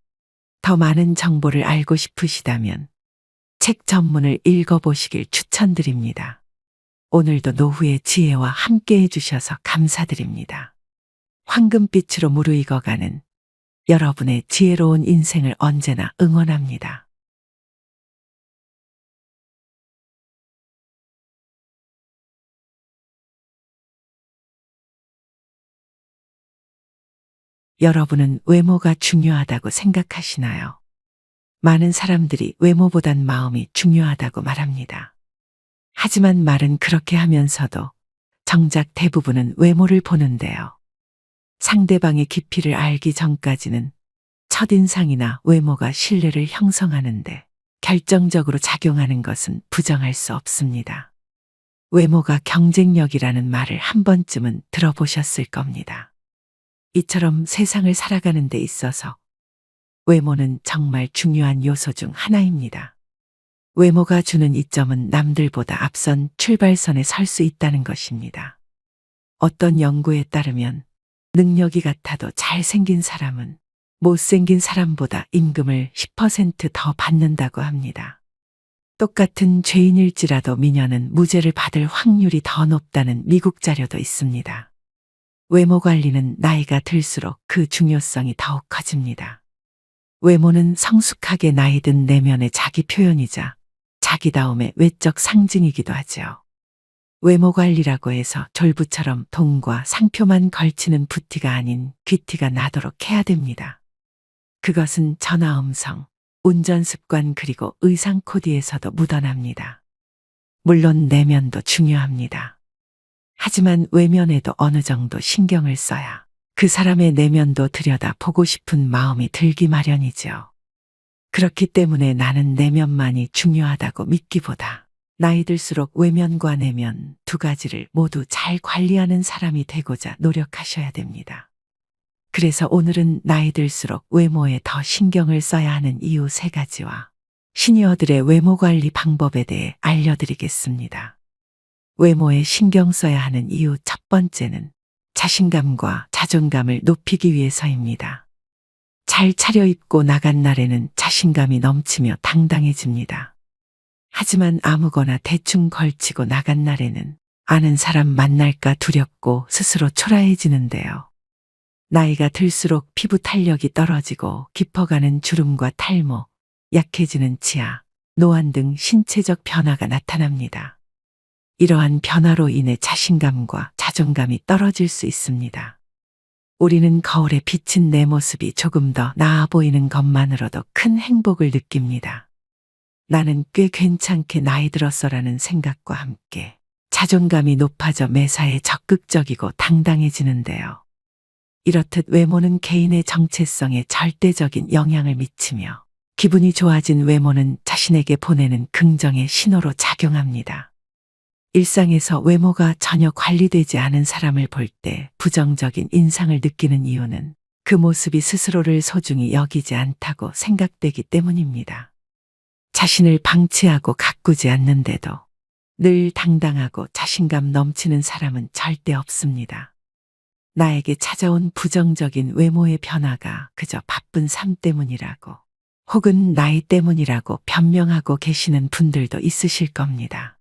더 많은 정보를 알고 싶으시다면 책 전문을 읽어보시길 추천드립니다. 오늘도 노후의 지혜와 함께 해주셔서 감사드립니다. 황금빛으로 무르익어가는 여러분의 지혜로운 인생을 언제나 응원합니다. 여러분은 외모가 중요하다고 생각하시나요? 많은 사람들이 외모보단 마음이 중요하다고 말합니다. 하지만 말은 그렇게 하면서도 정작 대부분은 외모를 보는데요. 상대방의 깊이를 알기 전까지는 첫인상이나 외모가 신뢰를 형성하는데 결정적으로 작용하는 것은 부정할 수 없습니다. 외모가 경쟁력이라는 말을 한 번쯤은 들어보셨을 겁니다. 이처럼 세상을 살아가는 데 있어서 외모는 정말 중요한 요소 중 하나입니다. 외모가 주는 이점은 남들보다 앞선 출발선에 설 수 있다는 것입니다. 어떤 연구에 따르면 능력이 같아도 잘생긴 사람은 못생긴 사람보다 임금을 10%더 받는다고 합니다. 똑같은 죄인일지라도 미녀는 무죄를 받을 확률이 더 높다는 미국 자료도 있습니다. 외모 관리는 나이가 들수록 그 중요성이 더욱 커집니다. 외모는 성숙하게 나이 든 내면의 자기 표현이자 자기다움의 외적 상징이기도 하죠. 외모 관리라고 해서 졸부처럼 돈과 상표만 걸치는 부티가 아닌 귀티가 나도록 해야 됩니다. 그것은 전화 음성, 운전 습관 그리고 의상 코디에서도 묻어납니다. 물론 내면도 중요합니다. 하지만 외면에도 어느 정도 신경을 써야 그 사람의 내면도 들여다 보고 싶은 마음이 들기 마련이죠. 그렇기 때문에 나는 내면만이 중요하다고 믿기보다 나이 들수록 외면과 내면 두 가지를 모두 잘 관리하는 사람이 되고자 노력하셔야 됩니다. 그래서 오늘은 나이 들수록 외모에 더 신경을 써야 하는 이유 3가지와 시니어들의 외모 관리 방법에 대해 알려드리겠습니다. 외모에 신경 써야 하는 이유 첫 번째는 자신감과 자존감을 높이기 위해서입니다. 잘 차려입고 나간 날에는 자신감이 넘치며 당당해집니다. 하지만 아무거나 대충 걸치고 나간 날에는 아는 사람 만날까 두렵고 스스로 초라해지는데요. 나이가 들수록 피부 탄력이 떨어지고 깊어가는 주름과 탈모, 약해지는 치아, 노안 등 신체적 변화가 나타납니다. 이러한 변화로 인해 자신감과 자존감이 떨어질 수 있습니다. 우리는 거울에 비친 내 모습이 조금 더 나아 보이는 것만으로도 큰 행복을 느낍니다. 나는 꽤 괜찮게 나이 들었어라는 생각과 함께 자존감이 높아져 매사에 적극적이고 당당해지는데요. 이렇듯 외모는 개인의 정체성에 절대적인 영향을 미치며 기분이 좋아진 외모는 자신에게 보내는 긍정의 신호로 작용합니다. 일상에서 외모가 전혀 관리되지 않은 사람을 볼 때 부정적인 인상을 느끼는 이유는 그 모습이 스스로를 소중히 여기지 않다고 생각되기 때문입니다. 자신을 방치하고 가꾸지 않는데도 늘 당당하고 자신감 넘치는 사람은 절대 없습니다. 나에게 찾아온 부정적인 외모의 변화가 그저 바쁜 삶 때문이라고 혹은 나이 때문이라고 변명하고 계시는 분들도 있으실 겁니다.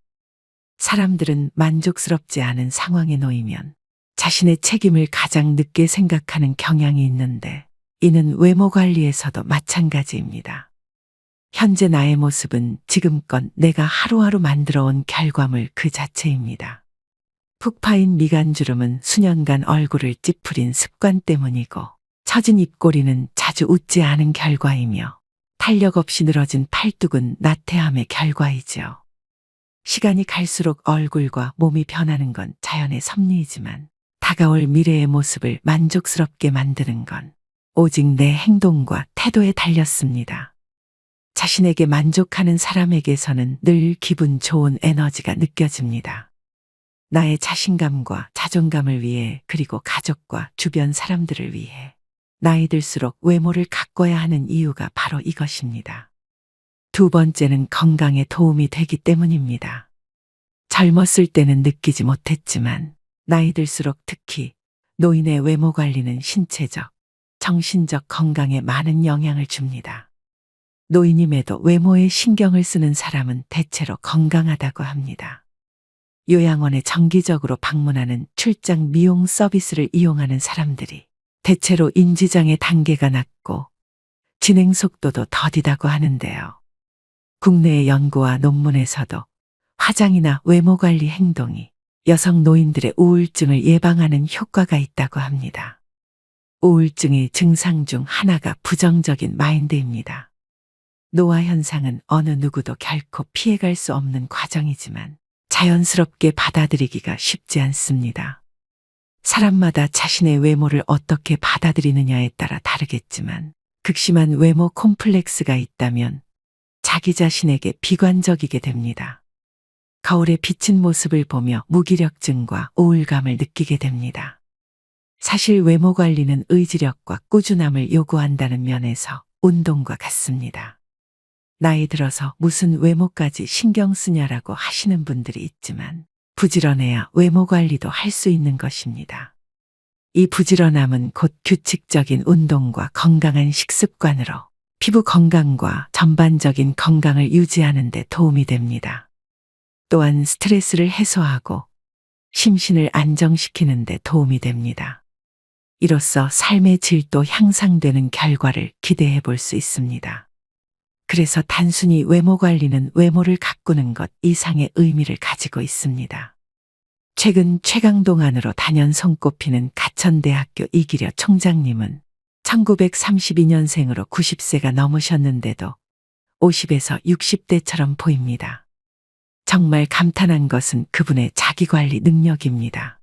사람들은 만족스럽지 않은 상황에 놓이면 자신의 책임을 가장 늦게 생각하는 경향이 있는데 이는 외모 관리에서도 마찬가지입니다. 현재 나의 모습은 지금껏 내가 하루하루 만들어온 결과물 그 자체입니다. 푹 파인 미간주름은 수년간 얼굴을 찌푸린 습관 때문이고 처진 입꼬리는 자주 웃지 않은 결과이며 탄력 없이 늘어진 팔뚝은 나태함의 결과이죠. 시간이 갈수록 얼굴과 몸이 변하는 건 자연의 섭리이지만 다가올 미래의 모습을 만족스럽게 만드는 건 오직 내 행동과 태도에 달렸습니다. 자신에게 만족하는 사람에게서는 늘 기분 좋은 에너지가 느껴집니다. 나의 자신감과 자존감을 위해 그리고 가족과 주변 사람들을 위해 나이 들수록 외모를 가꿔야 하는 이유가 바로 이것입니다. 두 번째는 건강에 도움이 되기 때문입니다. 젊었을 때는 느끼지 못했지만 나이 들수록 특히 노인의 외모 관리는 신체적, 정신적 건강에 많은 영향을 줍니다. 노인임에도 외모에 신경을 쓰는 사람은 대체로 건강하다고 합니다. 요양원에 정기적으로 방문하는 출장 미용 서비스를 이용하는 사람들이 대체로 인지장애 단계가 낮고 진행 속도도 더디다고 하는데요. 국내의 연구와 논문에서도 화장이나 외모 관리 행동이 여성 노인들의 우울증을 예방하는 효과가 있다고 합니다. 우울증의 증상 중 하나가 부정적인 마인드입니다. 노화 현상은 어느 누구도 결코 피해갈 수 없는 과정이지만 자연스럽게 받아들이기가 쉽지 않습니다. 사람마다 자신의 외모를 어떻게 받아들이느냐에 따라 다르겠지만 극심한 외모 콤플렉스가 있다면 자기 자신에게 비관적이게 됩니다. 거울에 비친 모습을 보며 무기력증과 우울감을 느끼게 됩니다. 사실 외모 관리는 의지력과 꾸준함을 요구한다는 면에서 운동과 같습니다. 나이 들어서 무슨 외모까지 신경 쓰냐라고 하시는 분들이 있지만 부지런해야 외모 관리도 할 수 있는 것입니다. 이 부지런함은 곧 규칙적인 운동과 건강한 식습관으로 피부 건강과 전반적인 건강을 유지하는 데 도움이 됩니다. 또한 스트레스를 해소하고 심신을 안정시키는 데 도움이 됩니다. 이로써 삶의 질도 향상되는 결과를 기대해 볼 수 있습니다. 그래서 단순히 외모 관리는 외모를 가꾸는 것 이상의 의미를 가지고 있습니다. 최근 최강동안으로 단연 손꼽히는 가천대학교 이기려 총장님은 1932년생으로 90세가 넘으셨는데도 50에서 60대처럼 보입니다. 정말 감탄한 것은 그분의 자기관리 능력입니다.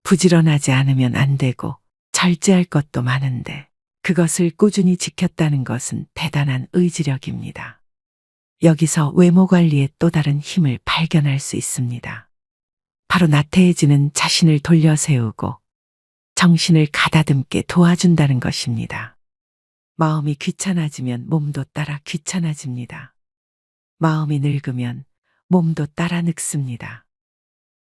부지런하지 않으면 안 되고 절제할 것도 많은데 그것을 꾸준히 지켰다는 것은 대단한 의지력입니다. 여기서 외모 관리의 또 다른 힘을 발견할 수 있습니다. 바로 나태해지는 자신을 돌려 세우고 정신을 가다듬게 도와준다는 것입니다. 마음이 귀찮아지면 몸도 따라 귀찮아집니다. 마음이 늙으면 몸도 따라 늙습니다.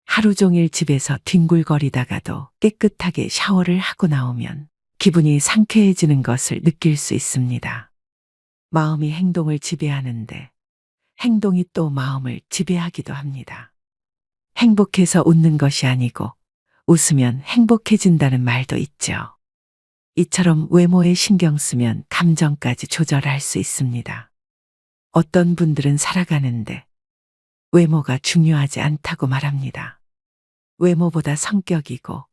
하루 종일 집에서 뒹굴거리다가도 깨끗하게 샤워를 하고 나오면 기분이 상쾌해지는 것을 느낄 수 있습니다. 마음이 행동을 지배하는데 행동이 또 마음을 지배하기도 합니다. 행복해서 웃는 것이 아니고 웃으면 행복해진다는 말도 있죠. 이처럼 외모에 신경 쓰면 감정까지 조절할 수 있습니다. 어떤 분들은 살아가는데 외모가 중요하지 않다고 말합니다. 외모보다 성격이고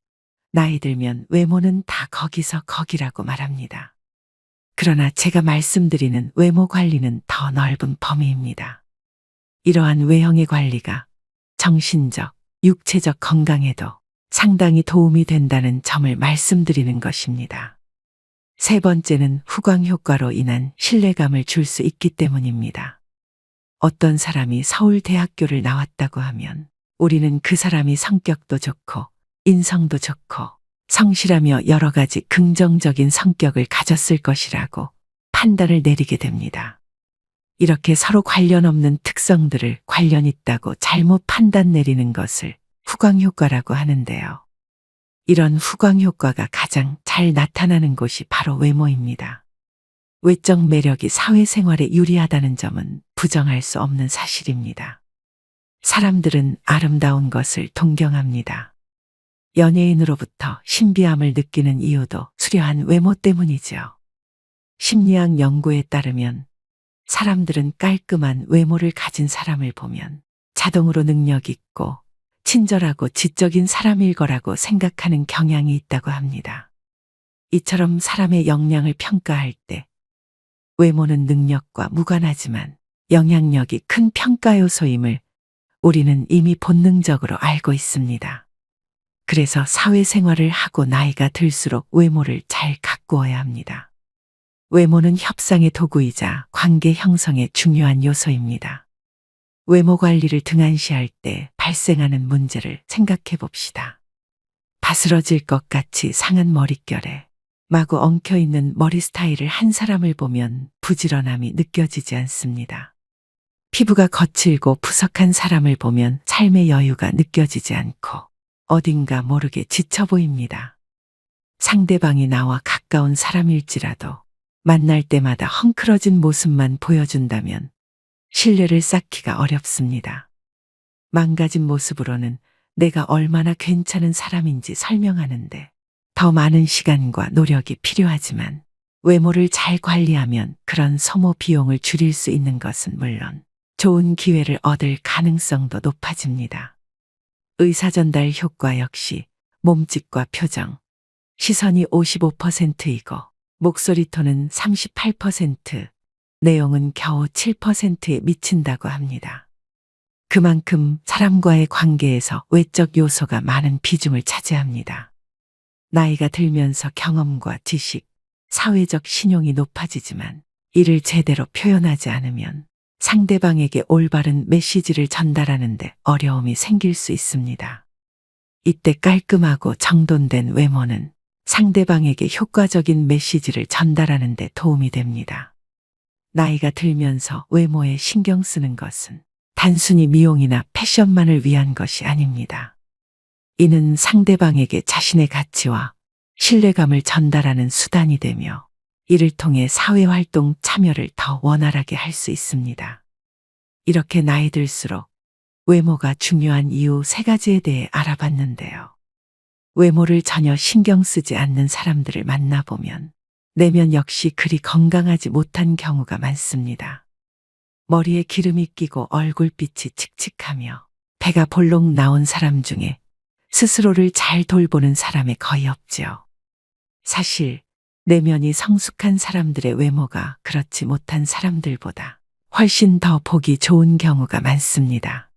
나이 들면 외모는 다 거기서 거기라고 말합니다. 그러나 제가 말씀드리는 외모 관리는 더 넓은 범위입니다. 이러한 외형의 관리가 정신적, 육체적 건강에도 상당히 도움이 된다는 점을 말씀드리는 것입니다. 세 번째는 후광 효과로 인한 신뢰감을 줄 수 있기 때문입니다. 어떤 사람이 서울대학교를 나왔다고 하면 우리는 그 사람이 성격도 좋고 인성도 좋고 성실하며 여러 가지 긍정적인 성격을 가졌을 것이라고 판단을 내리게 됩니다. 이렇게 서로 관련 없는 특성들을 관련 있다고 잘못 판단 내리는 것을 후광 효과라고 하는데요. 이런 후광 효과가 가장 잘 나타나는 곳이 바로 외모입니다. 외적 매력이 사회생활에 유리하다는 점은 부정할 수 없는 사실입니다. 사람들은 아름다운 것을 동경합니다. 연예인으로부터 신비함을 느끼는 이유도 수려한 외모 때문이죠. 심리학 연구에 따르면 사람들은 깔끔한 외모를 가진 사람을 보면 자동으로 능력 있고 친절하고 지적인 사람일 거라고 생각하는 경향이 있다고 합니다. 이처럼 사람의 역량을 평가할 때 외모는 능력과 무관하지만 영향력이 큰 평가 요소임을 우리는 이미 본능적으로 알고 있습니다. 그래서 사회생활을 하고 나이가 들수록 외모를 잘 가꾸어야 합니다. 외모는 협상의 도구이자 관계 형성의 중요한 요소입니다. 외모 관리를 등한시할 때 발생하는 문제를 생각해 봅시다. 바스러질 것 같이 상한 머릿결에 마구 엉켜있는 머리 스타일을 한 사람을 보면 부지런함이 느껴지지 않습니다. 피부가 거칠고 푸석한 사람을 보면 삶의 여유가 느껴지지 않고 어딘가 모르게 지쳐 보입니다. 상대방이 나와 가까운 사람일지라도 만날 때마다 헝클어진 모습만 보여준다면 신뢰를 쌓기가 어렵습니다. 망가진 모습으로는 내가 얼마나 괜찮은 사람인지 설명하는데 더 많은 시간과 노력이 필요하지만 외모를 잘 관리하면 그런 소모 비용을 줄일 수 있는 것은 물론 좋은 기회를 얻을 가능성도 높아집니다. 의사전달 효과 역시 몸짓과 표정, 시선이 55%이고 목소리 톤은 38%, 내용은 겨우 7%에 미친다고 합니다. 그만큼 사람과의 관계에서 외적 요소가 많은 비중을 차지합니다. 나이가 들면서 경험과 지식, 사회적 신용이 높아지지만 이를 제대로 표현하지 않으면 상대방에게 올바른 메시지를 전달하는데 어려움이 생길 수 있습니다. 이때 깔끔하고 정돈된 외모는 상대방에게 효과적인 메시지를 전달하는 데 도움이 됩니다. 나이가 들면서 외모에 신경 쓰는 것은 단순히 미용이나 패션만을 위한 것이 아닙니다. 이는 상대방에게 자신의 가치와 신뢰감을 전달하는 수단이 되며 이를 통해 사회활동 참여를 더 원활하게 할 수 있습니다. 이렇게 나이 들수록 외모가 중요한 이유 3가지에 대해 알아봤는데요. 외모를 전혀 신경 쓰지 않는 사람들을 만나보면 내면 역시 그리 건강하지 못한 경우가 많습니다. 머리에 기름이 끼고 얼굴빛이 칙칙하며 배가 볼록 나온 사람 중에 스스로를 잘 돌보는 사람이 거의 없지요. 사실 내면이 성숙한 사람들의 외모가 그렇지 못한 사람들보다 훨씬 더 보기 좋은 경우가 많습니다.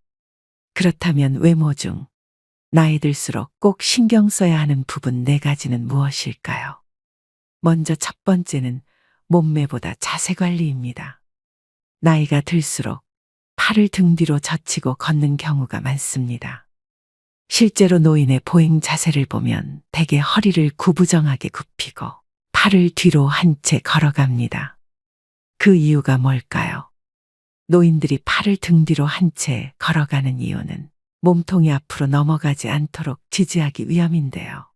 그렇다면 외모 중 나이 들수록 꼭 신경 써야 하는 부분 4가지는 무엇일까요? 먼저 첫 번째는 몸매보다 자세 관리입니다. 나이가 들수록 팔을 등 뒤로 젖히고 걷는 경우가 많습니다. 실제로 노인의 보행 자세를 보면 대개 허리를 구부정하게 굽히고 팔을 뒤로 한 채 걸어갑니다. 그 이유가 뭘까요? 노인들이 팔을 등 뒤로 한 채 걸어가는 이유는 몸통이 앞으로 넘어가지 않도록 지지하기 위함인데요.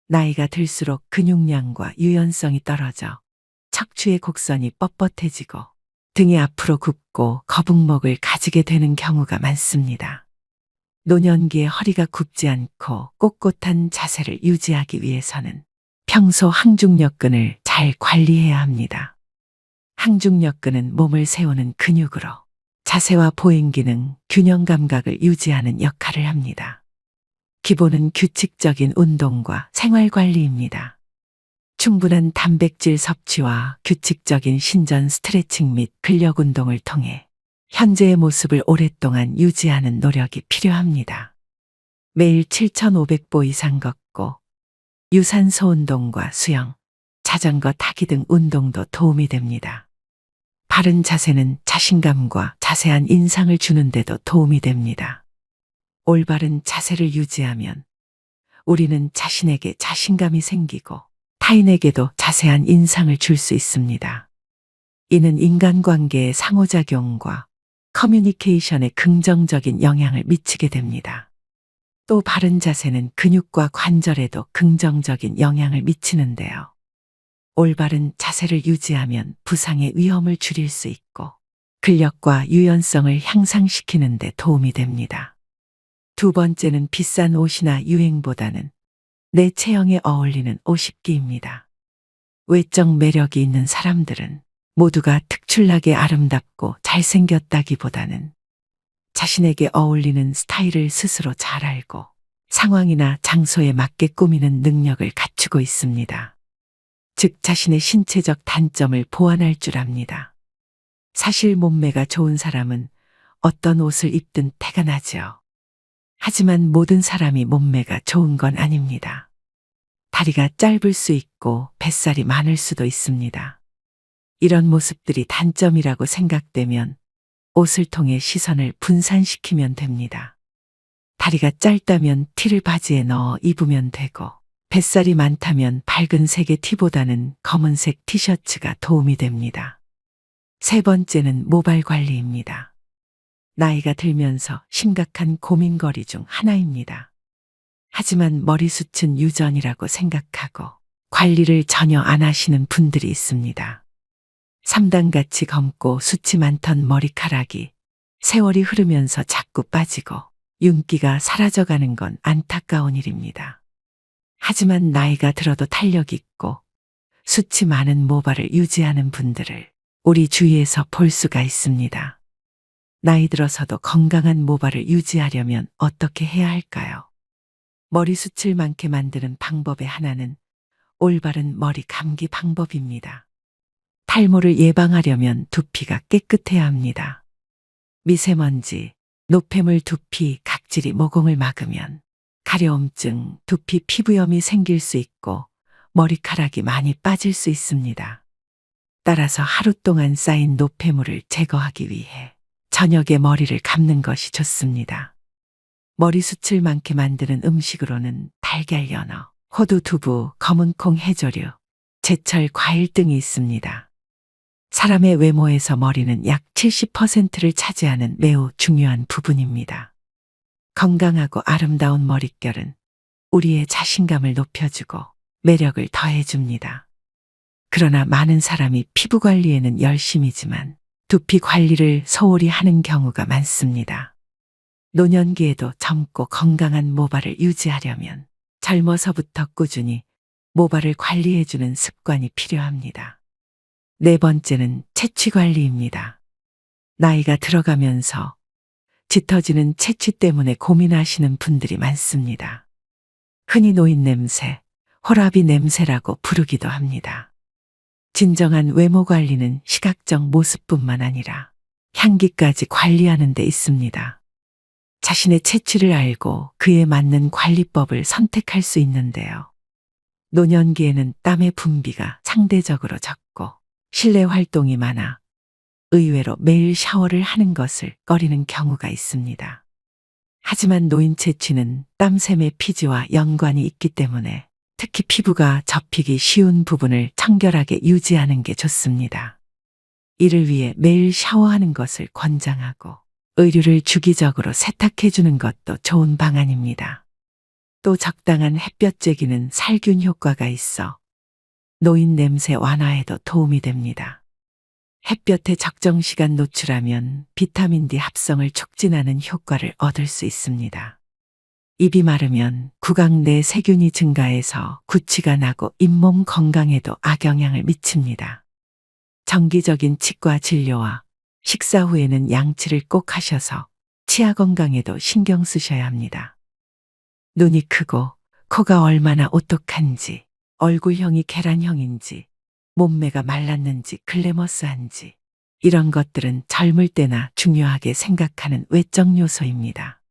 나이가 들수록 근육량과 유연성이 떨어져 척추의 곡선이 뻣뻣해지고 등이 앞으로 굽고 거북목을 가지게 되는 경우가 많습니다. 노년기에 허리가 굽지 않고 꼿꼿한 자세를 유지하기 위해서는 평소 항중력근을 잘 관리해야 합니다. 항중력근은 몸을 세우는 근육으로 자세와 보행 기능, 균형 감각을 유지하는 역할을 합니다. 기본은 규칙적인 운동과 생활 관리입니다. 충분한 단백질 섭취와 규칙적인 신전 스트레칭 및 근력 운동을 통해 현재의 모습을 오랫동안 유지하는 노력이 필요합니다. 매일 7,500보 이상 걷고 유산소 운동과 수영, 자전거 타기 등 운동도 도움이 됩니다. 바른 자세는 자신감과 자세한 인상을 주는 데도 도움이 됩니다. 올바른 자세를 유지하면 우리는 자신에게 자신감이 생기고 타인에게도 자세한 인상을 줄 수 있습니다. 이는 인간관계의 상호작용과 커뮤니케이션에 긍정적인 영향을 미치게 됩니다. 또 바른 자세는 근육과 관절에도 긍정적인 영향을 미치는데요. 올바른 자세를 유지하면 부상의 위험을 줄일 수 있고 근력과 유연성을 향상시키는 데 도움이 됩니다. 두 번째는 비싼 옷이나 유행보다는 내 체형에 어울리는 옷 입기입니다. 외적 매력이 있는 사람들은 모두가 특출나게 아름답고 잘생겼다기보다는 자신에게 어울리는 스타일을 스스로 잘 알고 상황이나 장소에 맞게 꾸미는 능력을 갖추고 있습니다. 즉 자신의 신체적 단점을 보완할 줄 압니다. 사실 몸매가 좋은 사람은 어떤 옷을 입든 태가 나죠. 하지만 모든 사람이 몸매가 좋은 건 아닙니다. 다리가 짧을 수 있고 뱃살이 많을 수도 있습니다. 이런 모습들이 단점이라고 생각되면 옷을 통해 시선을 분산시키면 됩니다. 다리가 짧다면 티를 바지에 넣어 입으면 되고 뱃살이 많다면 밝은 색의 티보다는 검은색 티셔츠가 도움이 됩니다. 세 번째는 모발 관리입니다. 나이가 들면서 심각한 고민거리 중 하나입니다. 하지만 머리숱은 유전이라고 생각하고 관리를 전혀 안 하시는 분들이 있습니다. 삼단같이 검고 숱이 많던 머리카락이 세월이 흐르면서 자꾸 빠지고 윤기가 사라져가는 건 안타까운 일입니다. 하지만 나이가 들어도 탄력 있고 숱이 많은 모발을 유지하는 분들을 우리 주위에서 볼 수가 있습니다. 나이 들어서도 건강한 모발을 유지하려면 어떻게 해야 할까요? 머리숱을 많게 만드는 방법의 하나는 올바른 머리 감기 방법입니다. 탈모를 예방하려면 두피가 깨끗해야 합니다. 미세먼지, 노폐물, 두피, 각질이 모공을 막으면 가려움증, 두피 피부염이 생길 수 있고 머리카락이 많이 빠질 수 있습니다. 따라서 하루 동안 쌓인 노폐물을 제거하기 위해 저녁에 머리를 감는 것이 좋습니다. 머리숱을 많게 만드는 음식으로는 달걀, 연어, 호두, 두부, 검은콩, 해조류, 제철 과일 등이 있습니다. 사람의 외모에서 머리는 약 70%를 차지하는 매우 중요한 부분입니다. 건강하고 아름다운 머릿결은 우리의 자신감을 높여주고 매력을 더해줍니다. 그러나 많은 사람이 피부 관리에는 열심이지만 두피 관리를 소홀히 하는 경우가 많습니다. 노년기에도 젊고 건강한 모발을 유지하려면 젊어서부터 꾸준히 모발을 관리해주는 습관이 필요합니다. 네 번째는 채취 관리입니다. 나이가 들어가면서 짙어지는 채취 때문에 고민하시는 분들이 많습니다. 흔히 노인 냄새, 호라비 냄새라고 부르기도 합니다. 진정한 외모 관리는 시각적 모습뿐만 아니라 향기까지 관리하는 데 있습니다. 자신의 체취를 알고 그에 맞는 관리법을 선택할 수 있는데요. 노년기에는 땀의 분비가 상대적으로 적고 실내 활동이 많아 의외로 매일 샤워를 하는 것을 꺼리는 경우가 있습니다. 하지만 노인 채취는 땀샘의 피지와 연관이 있기 때문에 특히 피부가 접히기 쉬운 부분을 청결하게 유지하는 게 좋습니다. 이를 위해 매일 샤워하는 것을 권장하고 의류를 주기적으로 세탁해 주는 것도 좋은 방안입니다. 또 적당한 햇볕 쬐기는 살균 효과가 있어 노인 냄새 완화에도 도움이 됩니다. 햇볕에 적정 시간 노출하면 비타민 D 합성을 촉진하는 효과를 얻을 수 있습니다. 입이 마르면 구강 내 세균이 증가해서 구취가 나고 잇몸 건강에도 악영향을 미칩니다. 정기적인 치과 진료와 식사 후에는 양치를 꼭 하셔서 치아 건강에도 신경 쓰셔야 합니다. 눈이 크고 코가 얼마나 오똑한지, 얼굴형이 계란형인지, 몸매가 말랐는지 글래머스한지 이런 것들은 젊을 때나 중요하게 생각하는 외적 요소입니다.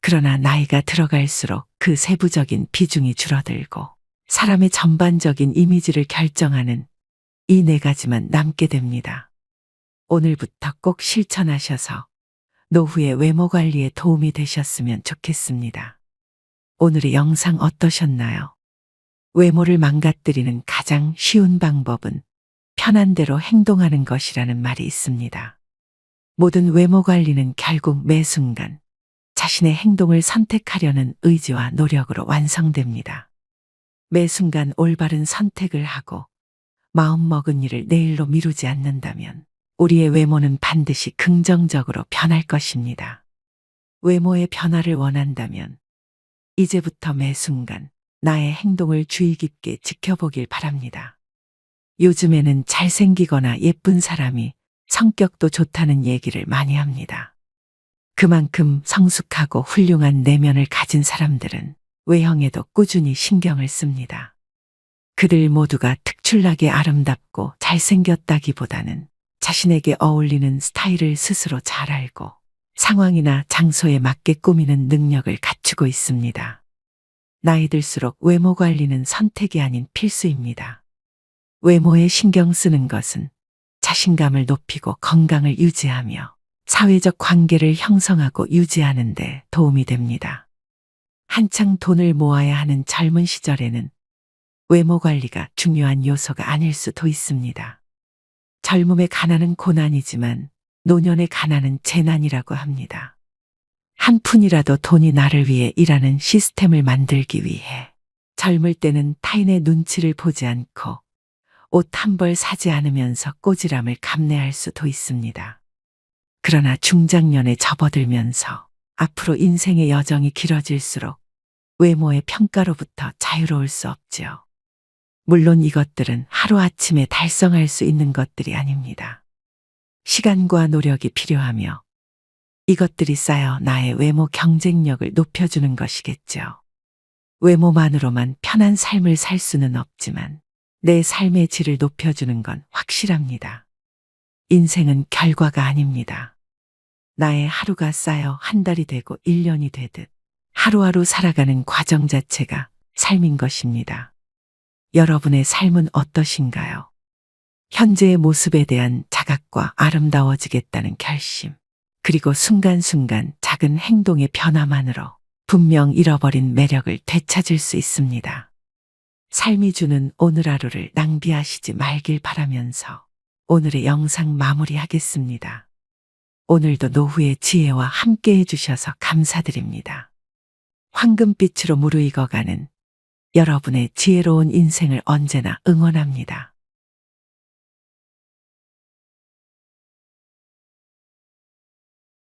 그러나 나이가 들어갈수록 그 세부적인 비중이 줄어들고 사람의 전반적인 이미지를 결정하는 이 네 가지만 남게 됩니다. 오늘부터 꼭 실천하셔서 노후의 외모 관리에 도움이 되셨으면 좋겠습니다. 오늘의 영상 어떠셨나요? 외모를 망가뜨리는 가장 쉬운 방법은 편한 대로 행동하는 것이라는 말이 있습니다. 모든 외모 관리는 결국 매 순간 자신의 행동을 선택하려는 의지와 노력으로 완성됩니다. 매 순간 올바른 선택을 하고 마음먹은 일을 내일로 미루지 않는다면 우리의 외모는 반드시 긍정적으로 변할 것입니다. 외모의 변화를 원한다면 이제부터 매 순간 나의 행동을 주의 깊게 지켜보길 바랍니다. 요즘에는 잘생기거나 예쁜 사람이 성격도 좋다는 얘기를 많이 합니다. 그만큼 성숙하고 훌륭한 내면을 가진 사람들은 외형에도 꾸준히 신경을 씁니다. 그들 모두가 특출나게 아름답고 잘생겼다기보다는 자신에게 어울리는 스타일을 스스로 잘 알고 상황이나 장소에 맞게 꾸미는 능력을 갖추고 있습니다. 나이 들수록 외모 관리는 선택이 아닌 필수입니다. 외모에 신경 쓰는 것은 자신감을 높이고 건강을 유지하며 사회적 관계를 형성하고 유지하는 데 도움이 됩니다. 한창 돈을 모아야 하는 젊은 시절에는 외모 관리가 중요한 요소가 아닐 수도 있습니다. 젊음의 가난은 고난이지만 노년의 가난은 재난이라고 합니다. 한 푼이라도 돈이 나를 위해 일하는 시스템을 만들기 위해 젊을 때는 타인의 눈치를 보지 않고 옷 한 벌 사지 않으면서 꼬지람을 감내할 수도 있습니다. 그러나 중장년에 접어들면서 앞으로 인생의 여정이 길어질수록 외모의 평가로부터 자유로울 수 없지요. 물론 이것들은 하루아침에 달성할 수 있는 것들이 아닙니다. 시간과 노력이 필요하며 이것들이 쌓여 나의 외모 경쟁력을 높여주는 것이겠죠. 외모만으로만 편한 삶을 살 수는 없지만 내 삶의 질을 높여주는 건 확실합니다. 인생은 결과가 아닙니다. 나의 하루가 쌓여 한 달이 되고 1년이 되듯 하루하루 살아가는 과정 자체가 삶인 것입니다. 여러분의 삶은 어떠신가요? 현재의 모습에 대한 자각과 아름다워지겠다는 결심, 그리고 순간순간 작은 행동의 변화만으로 분명 잃어버린 매력을 되찾을 수 있습니다. 삶이 주는 오늘 하루를 낭비하시지 말길 바라면서 오늘의 영상 마무리하겠습니다. 오늘도 노후의 지혜와 함께 해주셔서 감사드립니다. 황금빛으로 무르익어가는 여러분의 지혜로운 인생을 언제나 응원합니다.